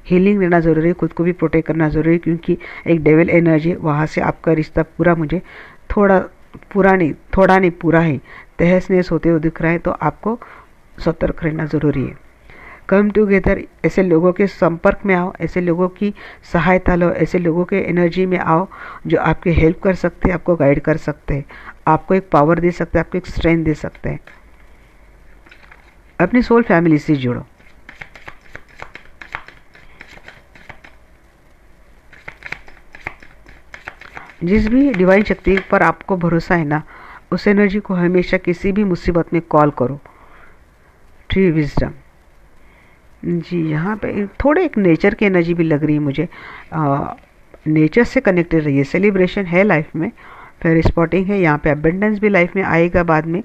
हीलिंग लेना ज़रूरी है, खुद को भी प्रोटेक्ट करना ज़रूरी है, क्योंकि एक डेविल एनर्जी वहाँ से आपका रिश्ता पूरा मुझे थोड़ा नहीं पूरा ही तहस नहस होते हुए दिख रहा है। तो आपको सतर्क रहना ज़रूरी है। कम टुगेदर, ऐसे लोगों के संपर्क में आओ, ऐसे लोगों की सहायता लो, ऐसे लोगों के एनर्जी में आओ जो आपके हेल्प कर सकते हैं, आपको गाइड कर सकते हैं, आपको एक पावर दे सकते हैं, आपको एक स्ट्रेंथ दे सकते हैं। अपनी सोल फैमिली से जुड़ो। जिस भी डिवाइन शक्ति पर आपको भरोसा है ना, उस एनर्जी को हमेशा किसी भी मुसीबत में कॉल करो। ट्री विजडम, जी यहाँ पे थोड़े एक नेचर की एनर्जी भी लग रही है मुझे। नेचर से कनेक्टेड रहिए। सेलिब्रेशन है लाइफ में, फिर स्पॉटिंग है, यहाँ पे अबेंडेंस भी लाइफ में आएगा बाद में।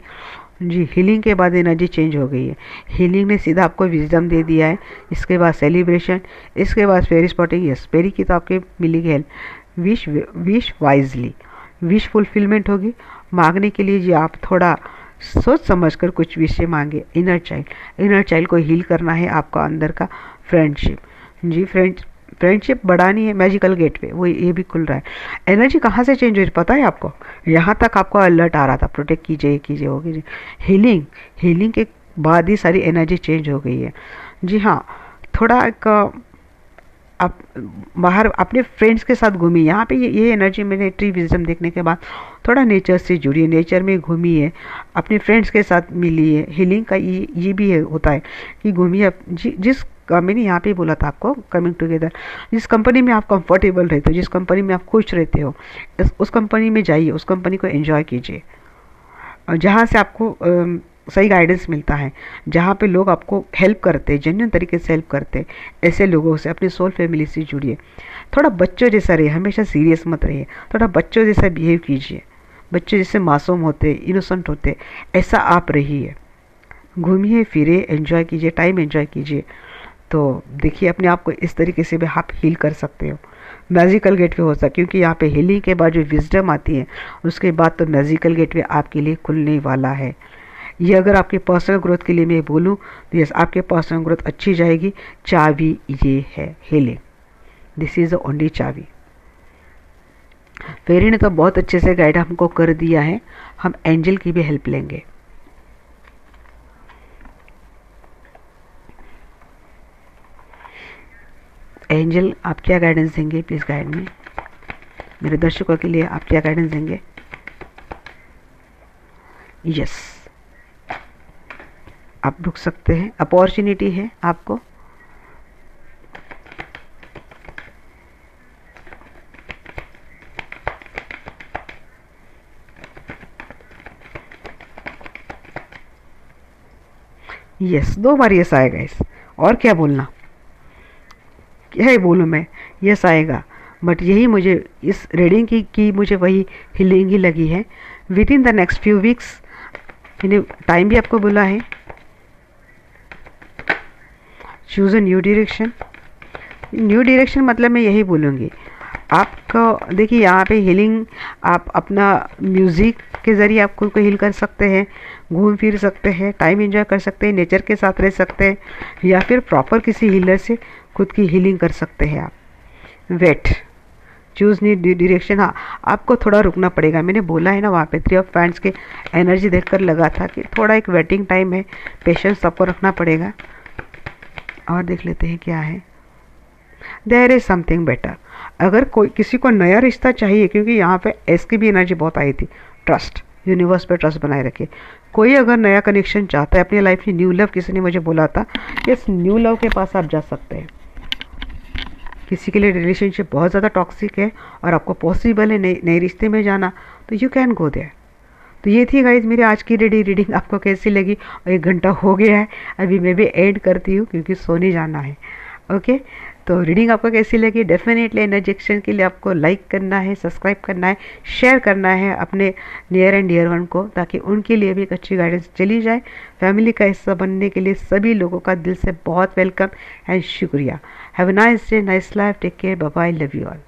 जी हीलिंग के बाद एनर्जी चेंज हो गई है। हीलिंग ने सीधा आपको विजडम दे दिया है, इसके बाद सेलिब्रेशन, इसके बाद फेरी स्पॉटिंग। यस, फेरी की तो आपके मिलेगी help. Wish wisely, wish fulfilment होगी। मांगने के लिए जी आप थोड़ा सोच समझकर कुछ विषय मांगे। इनर चाइल्ड को हील करना है, आपका अंदर का फ्रेंडशिप। जी फ्रेंडशिप बढ़ानी है। मैजिकल गेटवे वो ये भी खुल रहा है। एनर्जी कहाँ से चेंज हुई पता है आपको? यहाँ तक आपको अलर्ट आ रहा था, प्रोटेक्ट कीजिए हो कीजिए। हीलिंग के बाद ही सारी एनर्जी चेंज हो गई है। जी हाँ, थोड़ा एक आप बाहर अपने फ्रेंड्स के साथ घूमिए। यहाँ पे ये एनर्जी मैंने ट्री विजडम देखने के बाद थोड़ा नेचर से जुड़िए, नेचर में घूमिए, अपने फ्रेंड्स के साथ मिलिए। हीलिंग का ये भी होता है कि घूमिए। जिस मैंने यहाँ पे बोला था आपको, कमिंग टुगेदर, जिस कंपनी में आप कंफर्टेबल रहते हो, जिस कंपनी में आप खुश रहते हो, उस कंपनी में जाइए, उस कंपनी को एंजॉय कीजिए, जहाँ से आपको सही गाइडेंस मिलता है, जहाँ पे लोग आपको हेल्प करते हैं, जेन्युइन तरीके से हेल्प करते हैं। ऐसे लोगों से, अपनी सोल फैमिली से जुड़िए। थोड़ा बच्चों जैसा रहिए, हमेशा सीरियस मत रहिए, थोड़ा बच्चों जैसा बिहेव कीजिए। बच्चे जैसे मासूम होते, इनोसेंट होते, ऐसा आप रहिए। घूमिए फिरिए, एंजॉय कीजिए, टाइम एंजॉय कीजिए। तो देखिए अपने आप को इस तरीके से भी आप हील कर सकते हो। मैजिकल गेटवे होता है, क्योंकि यहाँ पे हीलिंग के बाद जो विजडम आती है, उसके बाद तो मैजिकल गेटवे आपके लिए खुलने वाला है। ये अगर आपके पर्सनल ग्रोथ के लिए मैं बोलूँ तो यस, आपके पर्सनल ग्रोथ अच्छी जाएगी। चाबी ये है healing, this is the only चाबी। फेरी ने तो बहुत अच्छे से गाइड हमको कर दिया है, हम एंजल की भी हेल्प लेंगे। एंजल आप क्या गाइडेंस देंगे, प्लीज़ गाइड मी। मेरे दर्शकों के लिए आप क्या गाइडेंस देंगे? यस, आप रुक सकते हैं, अपॉर्चुनिटी है आपको। यस, 2 बार यस आएगा इस, और क्या बोलना, क्या ही बोलूँ मैं, यस आएगा। बट यही मुझे इस रीडिंग की मुझे वही हीलिंग ही लगी है। With in the next few weeks, मैंने टाइम भी आपको बोला है। Choose a new direction. New direction मतलब मैं यही बोलूँगी आपको। देखिए यहाँ पे हीलिंग, आप अपना म्यूज़िक के ज़रिए आप खुद को हील कर सकते हैं, घूम फिर सकते हैं, टाइम एंजॉय कर सकते हैं, नेचर के साथ रह सकते हैं, या फिर प्रॉपर किसी हीलर से खुद की हीलिंग कर सकते हैं आप। Wait, choose new direction. हाँ, आपको थोड़ा रुकना पड़ेगा। मैंने बोला है ना, वहाँ पे 3 ऑफ पैंट्स के एनर्जी देखकर लगा था कि थोड़ा एक वेटिंग टाइम है, पेशेंस आपको रखना पड़ेगा। और देख लेते हैं क्या है। There is something better. अगर कोई किसी को नया रिश्ता चाहिए, क्योंकि यहाँ पे एस की भी एनर्जी बहुत आई थी, ट्रस्ट, यूनिवर्स पे ट्रस्ट बनाए रखिए। कोई अगर नया कनेक्शन चाहता है अपनी लाइफ में, न्यू लव, किसी ने मुझे बोला था, यस, न्यू लव के पास आप जा सकते हैं। किसी के लिए रिलेशनशिप बहुत ज़्यादा टॉक्सिक है और आपको पॉसिबल है नए रिश्ते में जाना, तो यू कैन गो देयर। तो ये थी गाइज मेरी आज की रीडिंग। आपको कैसी लगी? और 1 घंटा हो गया है, अभी मैं भी एंड करती हूँ क्योंकि सोने जाना है। ओके, तो रीडिंग आपको कैसी लगी? डेफिनेटली एनर्जी एक्सचेंज के लिए आपको लाइक करना है, सब्सक्राइब करना है, शेयर करना है अपने नियर एंड डियर वन को, ताकि उनके लिए भी एक अच्छी गाइडेंस चली जाए। फैमिली का हिस्सा बनने के लिए सभी लोगों का दिल से बहुत वेलकम एंड शुक्रिया। Have a nice day, nice life, take care, bye bye, love you all.